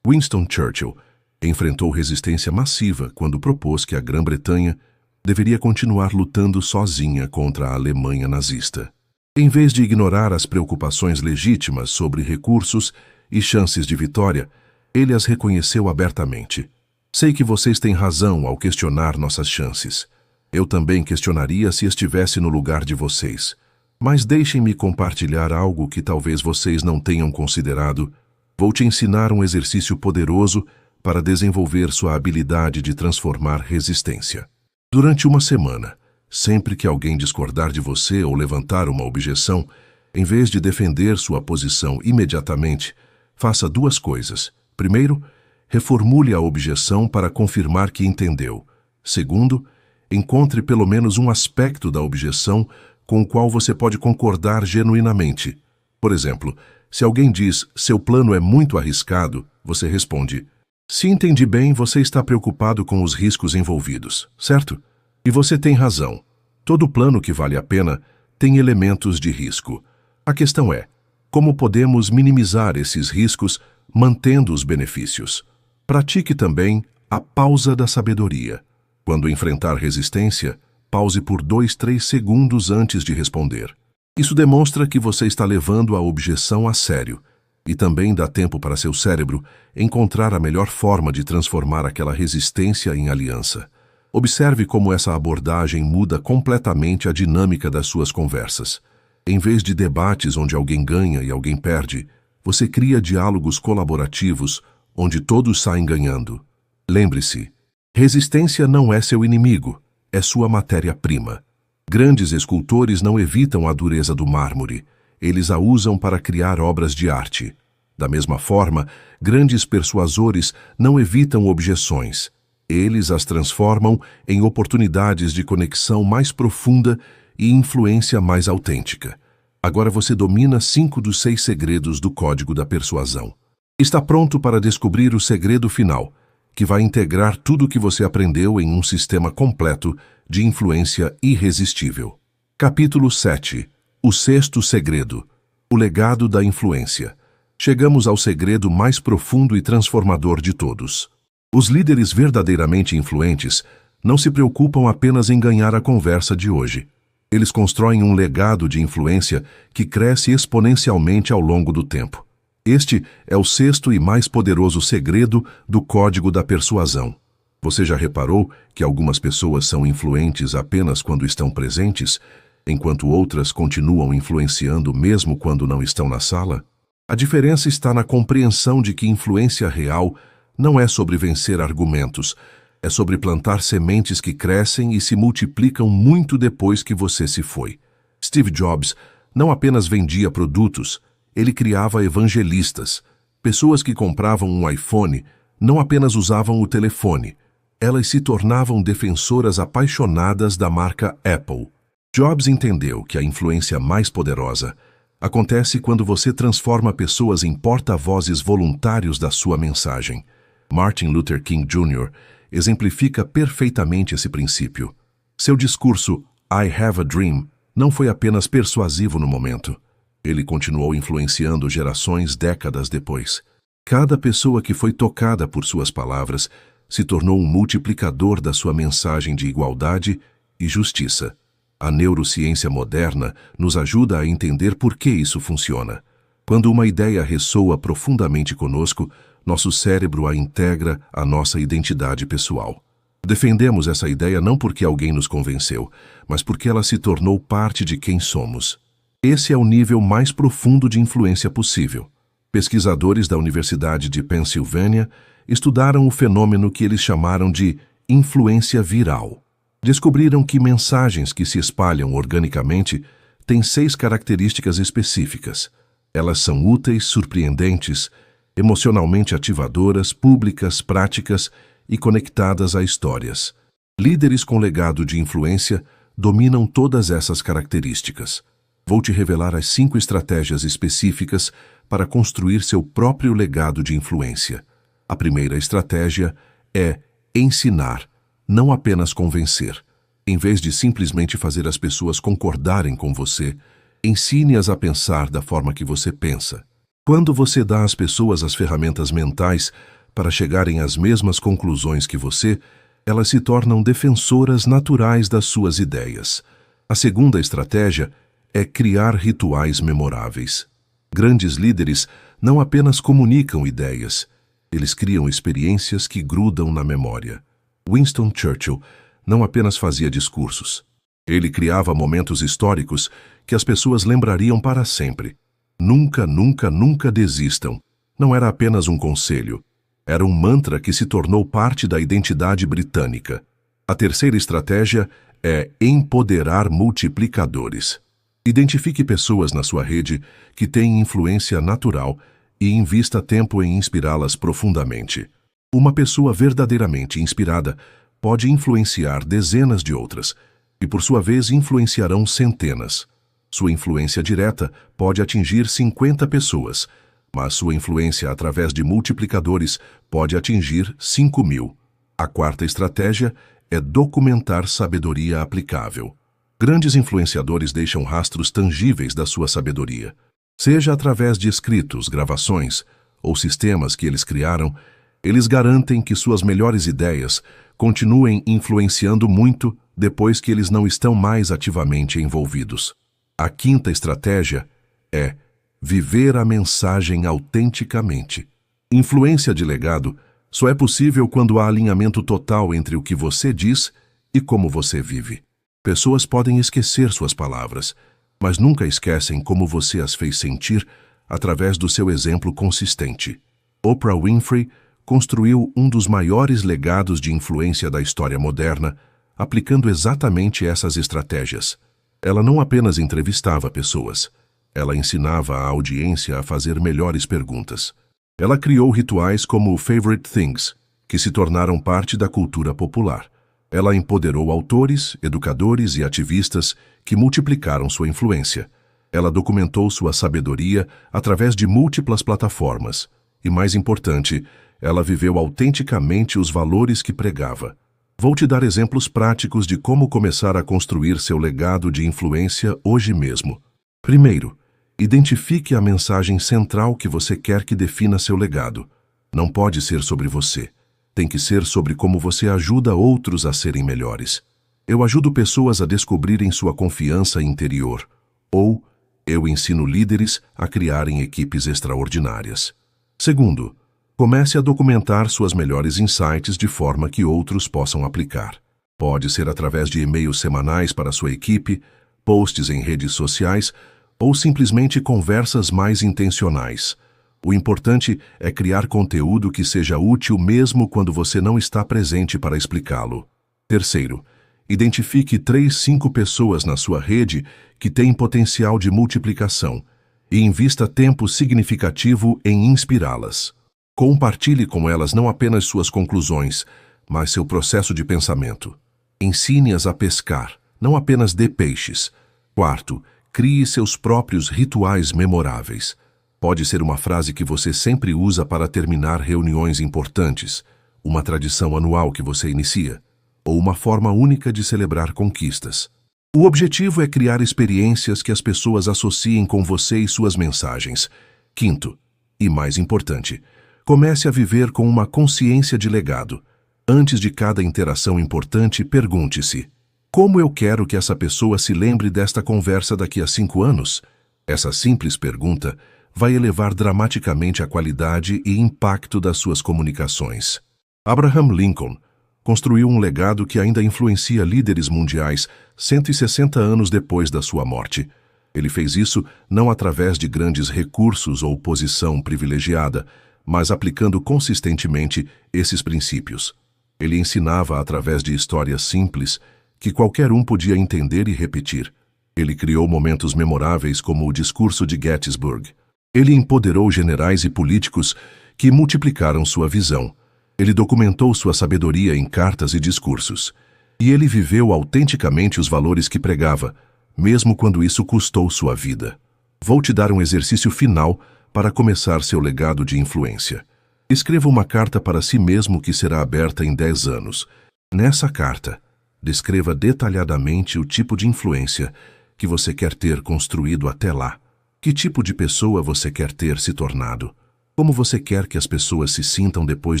Winston Churchill enfrentou resistência massiva quando propôs que a Grã-Bretanha deveria continuar lutando sozinha contra a Alemanha nazista. Em vez de ignorar as preocupações legítimas sobre recursos e chances de vitória, ele as reconheceu abertamente. Sei que vocês têm razão ao questionar nossas chances. Eu também questionaria se estivesse no lugar de vocês. Mas deixem-me compartilhar algo que talvez vocês não tenham considerado. Vou te ensinar um exercício poderoso para desenvolver sua habilidade de transformar resistência. Durante uma semana, sempre que alguém discordar de você ou levantar uma objeção, em vez de defender sua posição imediatamente, faça duas coisas. Primeiro, reformule a objeção para confirmar que entendeu. Segundo, encontre pelo menos um aspecto da objeção com o qual você pode concordar genuinamente. Por exemplo, se alguém diz, seu plano é muito arriscado, você responde, se entendi bem, você está preocupado com os riscos envolvidos, certo? E você tem razão. Todo plano que vale a pena tem elementos de risco. A questão é, como podemos minimizar esses riscos mantendo os benefícios? Pratique também a pausa da sabedoria. Quando enfrentar resistência, pause por 2-3 segundos antes de responder. Isso demonstra que você está levando a objeção a sério e também dá tempo para seu cérebro encontrar a melhor forma de transformar aquela resistência em aliança. Observe como essa abordagem muda completamente a dinâmica das suas conversas. Em vez de debates onde alguém ganha e alguém perde, você cria diálogos colaborativos onde todos saem ganhando. Lembre-se, resistência não é seu inimigo, é sua matéria-prima. Grandes escultores não evitam a dureza do mármore, eles a usam para criar obras de arte. Da mesma forma, grandes persuasores não evitam objeções, eles as transformam em oportunidades de conexão mais profunda e influência mais autêntica. Agora você domina 5 dos 6 segredos do Código da Persuasão. Está pronto para descobrir o segredo final, que vai integrar tudo o que você aprendeu em um sistema completo de influência irresistível. Capítulo 7. O sexto segredo. O legado da influência. Chegamos ao segredo mais profundo e transformador de todos. Os líderes verdadeiramente influentes não se preocupam apenas em ganhar a conversa de hoje. Eles constroem um legado de influência que cresce exponencialmente ao longo do tempo. Este é o sexto e mais poderoso segredo do Código da Persuasão. Você já reparou que algumas pessoas são influentes apenas quando estão presentes, enquanto outras continuam influenciando mesmo quando não estão na sala? A diferença está na compreensão de que influência real não é sobre vencer argumentos, é sobre plantar sementes que crescem e se multiplicam muito depois que você se foi. Steve Jobs não apenas vendia produtos, ele criava evangelistas. Pessoas que compravam um iPhone não apenas usavam o telefone, elas se tornavam defensoras apaixonadas da marca Apple. Jobs entendeu que a influência mais poderosa acontece quando você transforma pessoas em porta-vozes voluntários da sua mensagem. Martin Luther King Jr. exemplifica perfeitamente esse princípio. Seu discurso I Have a Dream não foi apenas persuasivo no momento. Ele continuou influenciando gerações décadas depois. Cada pessoa que foi tocada por suas palavras se tornou um multiplicador da sua mensagem de igualdade e justiça. A neurociência moderna nos ajuda a entender por que isso funciona. Quando uma ideia ressoa profundamente conosco, nosso cérebro a integra à nossa identidade pessoal. Defendemos essa ideia não porque alguém nos convenceu, mas porque ela se tornou parte de quem somos. Esse é o nível mais profundo de influência possível. Pesquisadores da Universidade de Pensilvânia estudaram o fenômeno que eles chamaram de influência viral. Descobriram que mensagens que se espalham organicamente têm 6 características específicas. Elas são úteis, surpreendentes, emocionalmente ativadoras, públicas, práticas e conectadas a histórias. Líderes com legado de influência dominam todas essas características. Vou te revelar as 5 estratégias específicas para construir seu próprio legado de influência. A primeira estratégia é ensinar, não apenas convencer. Em vez de simplesmente fazer as pessoas concordarem com você, ensine-as a pensar da forma que você pensa. Quando você dá às pessoas as ferramentas mentais para chegarem às mesmas conclusões que você, elas se tornam defensoras naturais das suas ideias. A segunda estratégia é criar rituais memoráveis. Grandes líderes não apenas comunicam ideias, eles criam experiências que grudam na memória. Winston Churchill não apenas fazia discursos. Ele criava momentos históricos que as pessoas lembrariam para sempre. Nunca, nunca, nunca desistam. Não era apenas um conselho. Era um mantra que se tornou parte da identidade britânica. A terceira estratégia é empoderar multiplicadores. Identifique pessoas na sua rede que têm influência natural e invista tempo em inspirá-las profundamente. Uma pessoa verdadeiramente inspirada pode influenciar dezenas de outras, e por sua vez influenciarão centenas. Sua influência direta pode atingir 50 pessoas, mas sua influência através de multiplicadores pode atingir 5.000. A quarta estratégia é documentar sabedoria aplicável. Grandes influenciadores deixam rastros tangíveis da sua sabedoria. Seja através de escritos, gravações ou sistemas que eles criaram, eles garantem que suas melhores ideias continuem influenciando muito depois que eles não estão mais ativamente envolvidos. A quinta estratégia é viver a mensagem autenticamente. Influência de legado só é possível quando há alinhamento total entre o que você diz e como você vive. Pessoas podem esquecer suas palavras, mas nunca esquecem como você as fez sentir através do seu exemplo consistente. Oprah Winfrey construiu um dos maiores legados de influência da história moderna, aplicando exatamente essas estratégias. Ela não apenas entrevistava pessoas, ela ensinava a audiência a fazer melhores perguntas. Ela criou rituais como o Favorite Things, que se tornaram parte da cultura popular. Ela empoderou autores, educadores e ativistas que multiplicaram sua influência. Ela documentou sua sabedoria através de múltiplas plataformas. E, mais importante, ela viveu autenticamente os valores que pregava. Vou te dar exemplos práticos de como começar a construir seu legado de influência hoje mesmo. Primeiro, identifique a mensagem central que você quer que defina seu legado. Não pode ser sobre você. Tem que ser sobre como você ajuda outros a serem melhores. Eu ajudo pessoas a descobrirem sua confiança interior. Ou, eu ensino líderes a criarem equipes extraordinárias. Segundo, comece a documentar suas melhores insights de forma que outros possam aplicar. Pode ser através de e-mails semanais para sua equipe, posts em redes sociais ou simplesmente conversas mais intencionais. O importante é criar conteúdo que seja útil mesmo quando você não está presente para explicá-lo. Terceiro, identifique 5 pessoas na sua rede que têm potencial de multiplicação e invista tempo significativo em inspirá-las. Compartilhe com elas não apenas suas conclusões, mas seu processo de pensamento. Ensine-as a pescar, não apenas dê peixes. Quarto, crie seus próprios rituais memoráveis. Pode ser uma frase que você sempre usa para terminar reuniões importantes, uma tradição anual que você inicia, ou uma forma única de celebrar conquistas. O objetivo é criar experiências que as pessoas associem com você e suas mensagens. Quinto, e mais importante, comece a viver com uma consciência de legado. Antes de cada interação importante, pergunte-se: como eu quero que essa pessoa se lembre desta conversa daqui a 5 anos? Essa simples pergunta vai elevar dramaticamente a qualidade e impacto das suas comunicações. Abraham Lincoln construiu um legado que ainda influencia líderes mundiais 160 anos depois da sua morte. Ele fez isso não através de grandes recursos ou posição privilegiada, mas aplicando consistentemente esses princípios. Ele ensinava através de histórias simples que qualquer um podia entender e repetir. Ele criou momentos memoráveis como o discurso de Gettysburg. Ele empoderou generais e políticos que multiplicaram sua visão. Ele documentou sua sabedoria em cartas e discursos. E ele viveu autenticamente os valores que pregava, mesmo quando isso custou sua vida. Vou te dar um exercício final para começar seu legado de influência. Escreva uma carta para si mesmo que será aberta em 10 anos. Nessa carta, descreva detalhadamente o tipo de influência que você quer ter construído até lá. Que tipo de pessoa você quer ter se tornado? Como você quer que as pessoas se sintam depois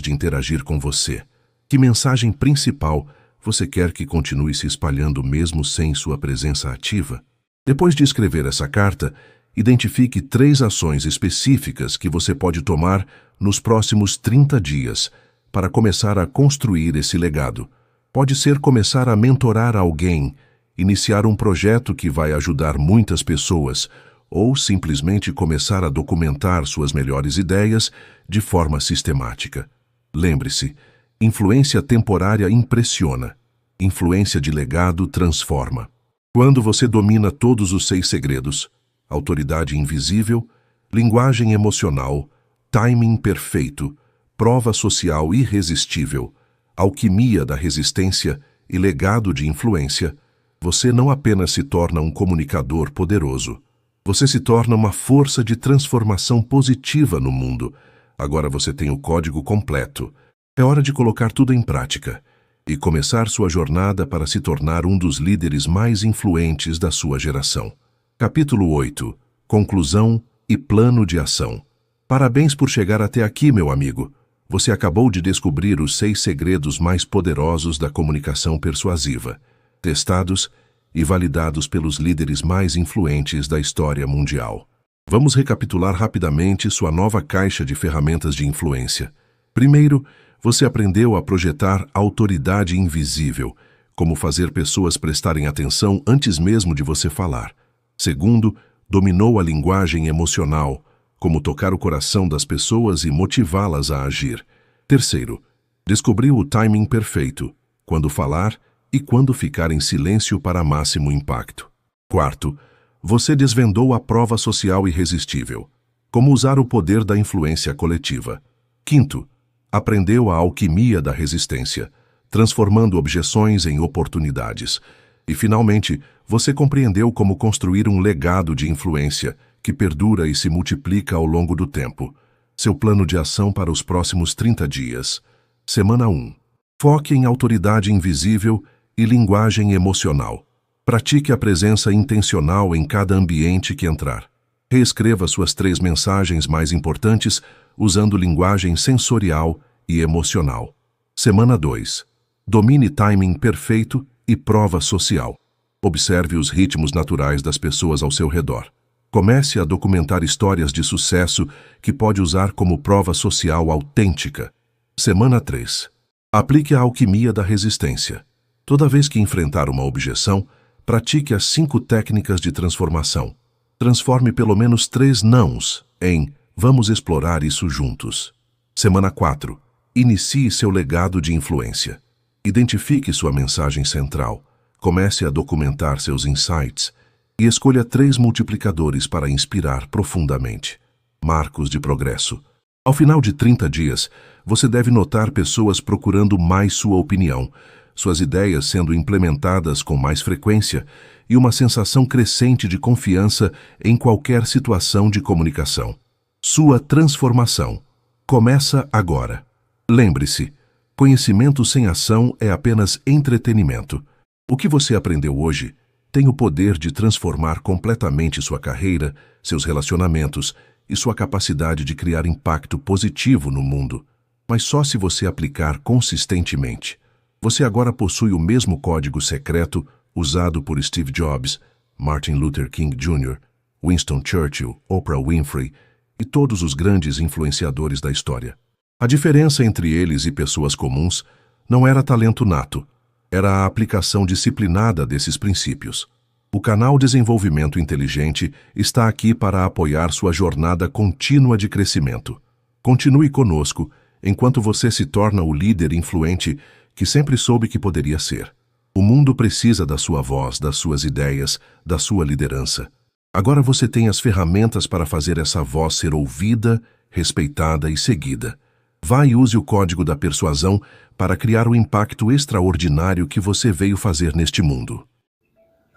de interagir com você? Que mensagem principal você quer que continue se espalhando mesmo sem sua presença ativa? Depois de escrever essa carta, identifique 3 ações específicas que você pode tomar nos próximos 30 dias para começar a construir esse legado. Pode ser começar a mentorar alguém, iniciar um projeto que vai ajudar muitas pessoas, ou simplesmente começar a documentar suas melhores ideias de forma sistemática. Lembre-se, influência temporária impressiona, influência de legado transforma. Quando você domina todos os 6 segredos, autoridade invisível, linguagem emocional, timing perfeito, prova social irresistível, alquimia da resistência e legado de influência, você não apenas se torna um comunicador poderoso, você se torna uma força de transformação positiva no mundo. Agora você tem o código completo. É hora de colocar tudo em prática e começar sua jornada para se tornar um dos líderes mais influentes da sua geração. Capítulo 8. Conclusão e plano de ação. Parabéns por chegar até aqui, meu amigo. Você acabou de descobrir os 6 segredos mais poderosos da comunicação persuasiva, testados e validados pelos líderes mais influentes da história mundial. Vamos recapitular rapidamente sua nova caixa de ferramentas de influência. Primeiro, você aprendeu a projetar autoridade invisível, como fazer pessoas prestarem atenção antes mesmo de você falar. Segundo, dominou a linguagem emocional, como tocar o coração das pessoas e motivá-las a agir. Terceiro, descobriu o timing perfeito, quando falar e quando ficar em silêncio para máximo impacto. Quarto, você desvendou a prova social irresistível, como usar o poder da influência coletiva. Quinto, aprendeu a alquimia da resistência, transformando objeções em oportunidades. E, finalmente, você compreendeu como construir um legado de influência que perdura e se multiplica ao longo do tempo. Seu plano de ação para os próximos 30 dias. Semana 1. Foque em autoridade invisível e linguagem emocional. Pratique a presença intencional em cada ambiente que entrar. Reescreva suas 3 mensagens mais importantes usando linguagem sensorial e emocional. Semana 2. Domine timing perfeito e prova social. Observe os ritmos naturais das pessoas ao seu redor. Comece a documentar histórias de sucesso que pode usar como prova social autêntica. Semana 3. Aplique a alquimia da resistência. Toda vez que enfrentar uma objeção, pratique as 5 técnicas de transformação. Transforme pelo menos 3 nãos em "vamos explorar isso juntos". Semana 4. Inicie seu legado de influência. Identifique sua mensagem central. Comece a documentar seus insights e escolha 3 multiplicadores para inspirar profundamente. Marcos de progresso. Ao final de 30 dias, você deve notar pessoas procurando mais sua opinião, suas ideias sendo implementadas com mais frequência e uma sensação crescente de confiança em qualquer situação de comunicação. Sua transformação começa agora. Lembre-se, conhecimento sem ação é apenas entretenimento. O que você aprendeu hoje tem o poder de transformar completamente sua carreira, seus relacionamentos e sua capacidade de criar impacto positivo no mundo, mas só se você aplicar consistentemente. Você agora possui o mesmo código secreto usado por Steve Jobs, Martin Luther King Jr., Winston Churchill, Oprah Winfrey e todos os grandes influenciadores da história. A diferença entre eles e pessoas comuns não era talento nato, era a aplicação disciplinada desses princípios. O canal Desenvolvimento Inteligente está aqui para apoiar sua jornada contínua de crescimento. Continue conosco enquanto você se torna o líder influente que sempre soube que poderia ser. O mundo precisa da sua voz, das suas ideias, da sua liderança. Agora você tem as ferramentas para fazer essa voz ser ouvida, respeitada e seguida. Vá e use o código da persuasão para criar o impacto extraordinário que você veio fazer neste mundo.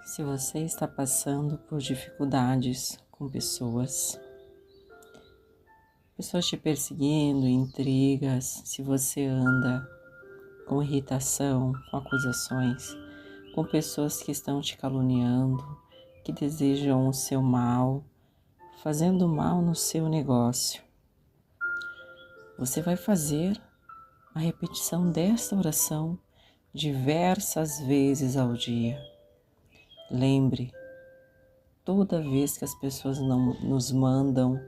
Se você está passando por dificuldades com pessoas, pessoas te perseguindo, intrigas, se você anda com irritação, com acusações, com pessoas que estão te caluniando, que desejam o seu mal, fazendo mal no seu negócio. Você vai fazer a repetição desta oração diversas vezes ao dia. Lembre, toda vez que as pessoas não nos mandam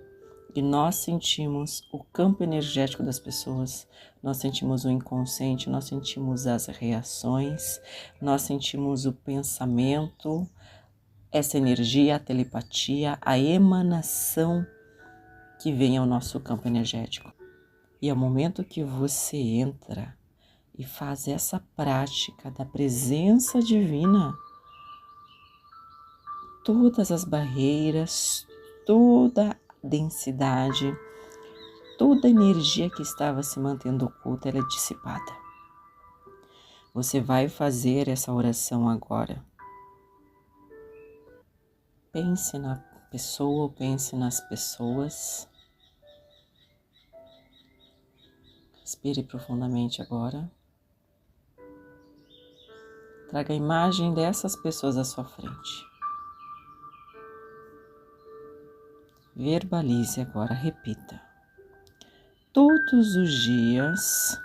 e nós sentimos o campo energético das pessoas, nós sentimos o inconsciente, nós sentimos as reações, nós sentimos o pensamento, essa energia, a telepatia, a emanação que vem ao nosso campo energético. E ao momento que você entra e faz essa prática da presença divina, todas as barreiras, toda a densidade, toda a energia que estava se mantendo oculta, ela é dissipada. Você vai fazer essa oração agora. Pense na pessoa ou pense nas pessoas. Respire profundamente agora. Traga a imagem dessas pessoas à sua frente. Verbalize agora, repita. Todos os dias,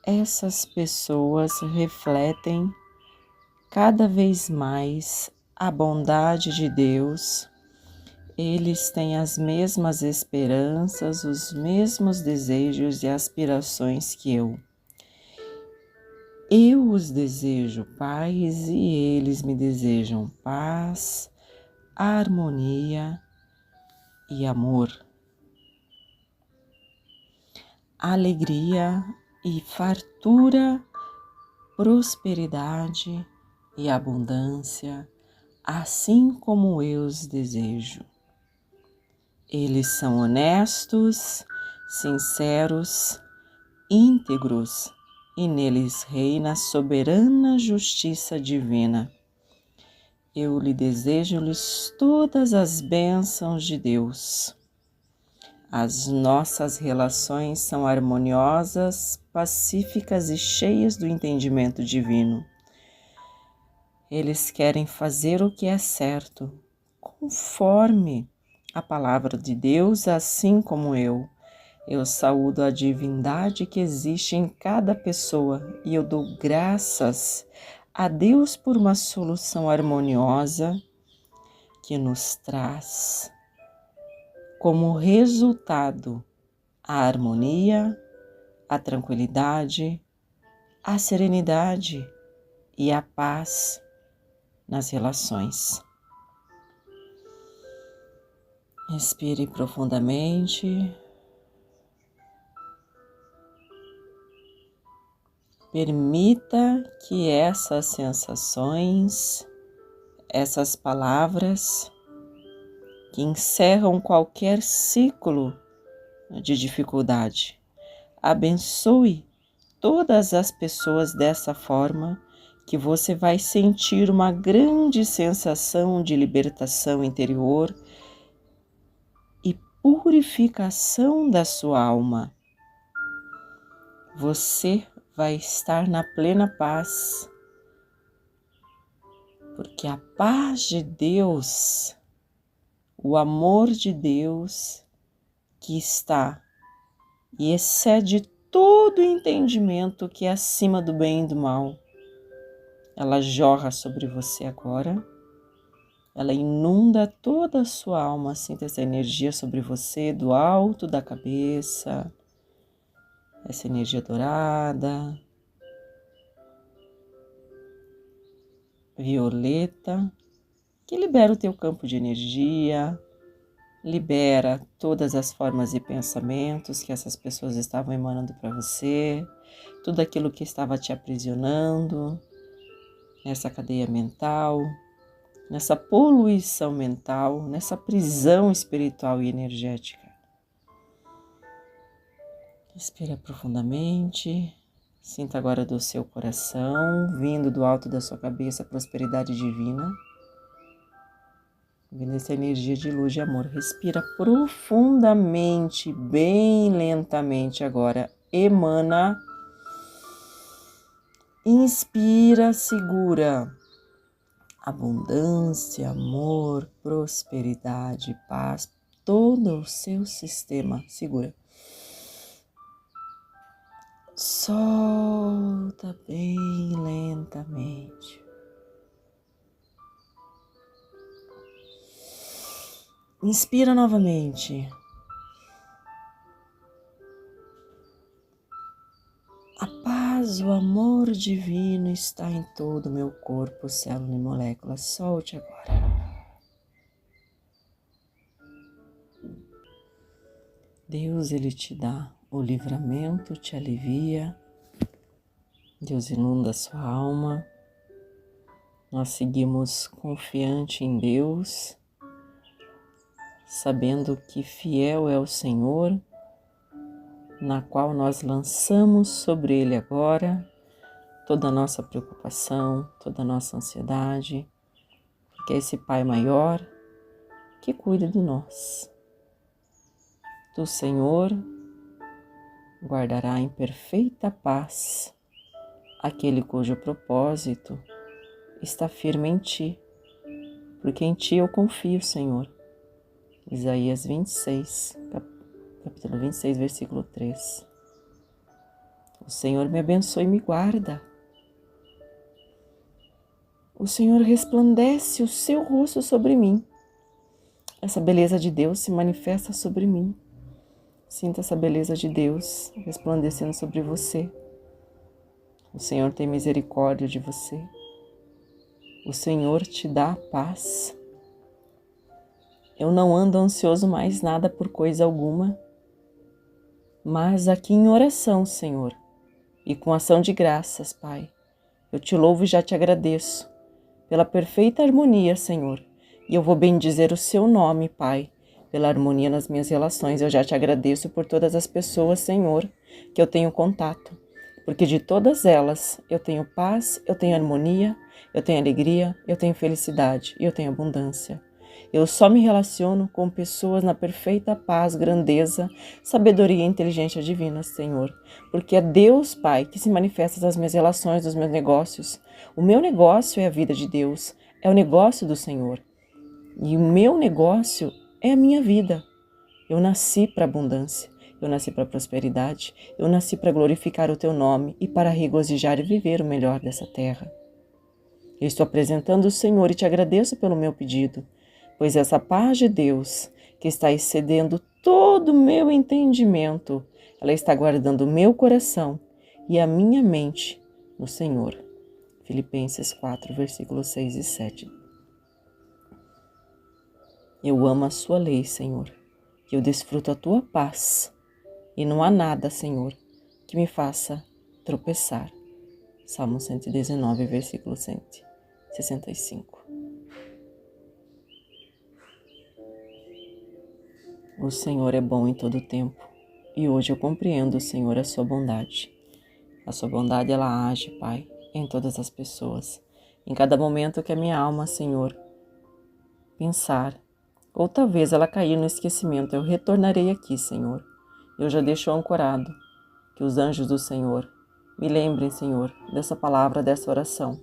essas pessoas refletem cada vez mais a bondade de Deus. Eles têm as mesmas esperanças, os mesmos desejos e aspirações que eu. Eu os desejo paz e eles me desejam paz, harmonia e amor. Alegria e fartura, prosperidade e abundância, assim como eu os desejo. Eles são honestos, sinceros, íntegros e neles reina a soberana justiça divina. Eu lhe desejo-lhes todas as bênçãos de Deus. As nossas relações são harmoniosas, pacíficas e cheias do entendimento divino. Eles querem fazer o que é certo, conforme a palavra de Deus, assim como eu. Eu saúdo a divindade que existe em cada pessoa e eu dou graças a Deus por uma solução harmoniosa que nos traz como resultado a harmonia, a tranquilidade, a serenidade e a paz nas relações. Respire profundamente. Permita que essas sensações, essas palavras que encerram qualquer ciclo de dificuldade, abençoe todas as pessoas dessa forma que você vai sentir uma grande sensação de libertação interior e purificação da sua alma. Você vai estar na plena paz, porque a paz de Deus, o amor de Deus que está e excede todo entendimento que é acima do bem e do mal, ela jorra sobre você agora, ela inunda toda a sua alma, sinta essa energia sobre você, do alto da cabeça, essa energia dourada, violeta, que libera o teu campo de energia, libera todas as formas e pensamentos que essas pessoas estavam emanando para você, tudo aquilo que estava te aprisionando nessa cadeia mental, nessa poluição mental, nessa prisão espiritual e energética. Respira profundamente, sinta agora do seu coração, vindo do alto da sua cabeça, a prosperidade divina. Vindo essa energia de luz e amor. Respira profundamente, bem lentamente agora. Emana. Inspira, segura. Abundância, amor, prosperidade, paz. Todo o seu sistema. Segura. Solta bem lentamente. Inspira novamente. A paz, o amor divino está em todo o meu corpo, célula e molécula. Solte agora. Deus, Ele te dá o livramento, te alivia. Deus inunda a sua alma. Nós seguimos confiante em Deus, sabendo que fiel é o Senhor, na qual nós lançamos sobre Ele agora toda a nossa preocupação, toda a nossa ansiedade, porque é esse Pai maior que cuida de nós. Do Senhor guardará em perfeita paz aquele cujo propósito está firme em ti, porque em ti eu confio, Senhor. Isaías 26, capítulo 26, versículo 3. O Senhor me abençoe e me guarda. O Senhor resplandece o seu rosto sobre mim. Essa beleza de Deus se manifesta sobre mim. Sinta essa beleza de Deus resplandecendo sobre você. O Senhor tem misericórdia de você. O Senhor te dá paz. Eu não ando ansioso mais nada por coisa alguma, mas aqui em oração, Senhor, e com ação de graças, Pai, eu te louvo e já te agradeço pela perfeita harmonia, Senhor, e eu vou bendizer o seu nome, Pai, pela harmonia nas minhas relações. Eu já te agradeço por todas as pessoas, Senhor, que eu tenho contato, porque de todas elas eu tenho paz, eu tenho harmonia, eu tenho alegria, eu tenho felicidade e eu tenho abundância. Eu só me relaciono com pessoas na perfeita paz, grandeza, sabedoria e inteligência divina, Senhor. Porque é Deus, Pai, que se manifesta nas minhas relações, nos meus negócios. O meu negócio é a vida de Deus, é o negócio do Senhor. E o meu negócio é a minha vida. Eu nasci para abundância, eu nasci para prosperidade, eu nasci para glorificar o Teu nome e para regozijar e viver o melhor dessa terra. Eu estou apresentando o Senhor e te agradeço pelo meu pedido, pois essa paz de Deus, que está excedendo todo o meu entendimento, ela está guardando o meu coração e a minha mente no Senhor. Filipenses 4, versículos 6 e 7. Eu amo a sua lei, Senhor, que eu desfruto a tua paz, e não há nada, Senhor, que me faça tropeçar. Salmo 119, versículo 165. O Senhor é bom em todo o tempo, e hoje eu compreendo, Senhor, a sua bondade. A sua bondade, ela age, Pai, em todas as pessoas. Em cada momento que a minha alma, Senhor, pensar, ou talvez ela cair no esquecimento, eu retornarei aqui, Senhor. Eu já deixo ancorado que os anjos do Senhor me lembrem, Senhor, dessa palavra, dessa oração,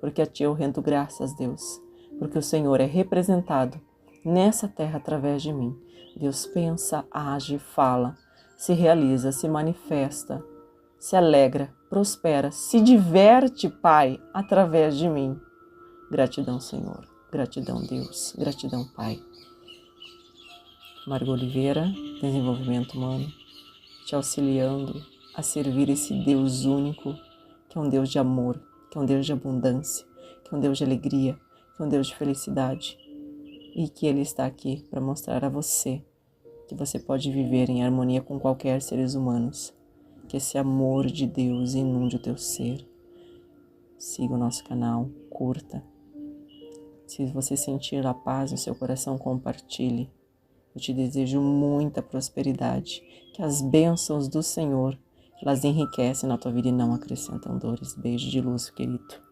porque a Ti eu rendo graças, Deus, porque o Senhor é representado nessa terra através de mim. Deus pensa, age, fala, se realiza, se manifesta, se alegra, prospera, se diverte, Pai, através de mim. Gratidão, Senhor. Gratidão, Deus. Gratidão, Pai. Margot Oliveira, Desenvolvimento Humano, te auxiliando a servir esse Deus único, que é um Deus de amor, que é um Deus de abundância, que é um Deus de alegria, que é um Deus de felicidade. E que Ele está aqui para mostrar a você que você pode viver em harmonia com qualquer seres humanos. Que esse amor de Deus inunde o teu ser. Siga o nosso canal, curta. Se você sentir a paz no seu coração, compartilhe. Eu te desejo muita prosperidade. Que as bênçãos do Senhor, elas enriquecem na tua vida e não acrescentam dores. Beijo de luz, querido.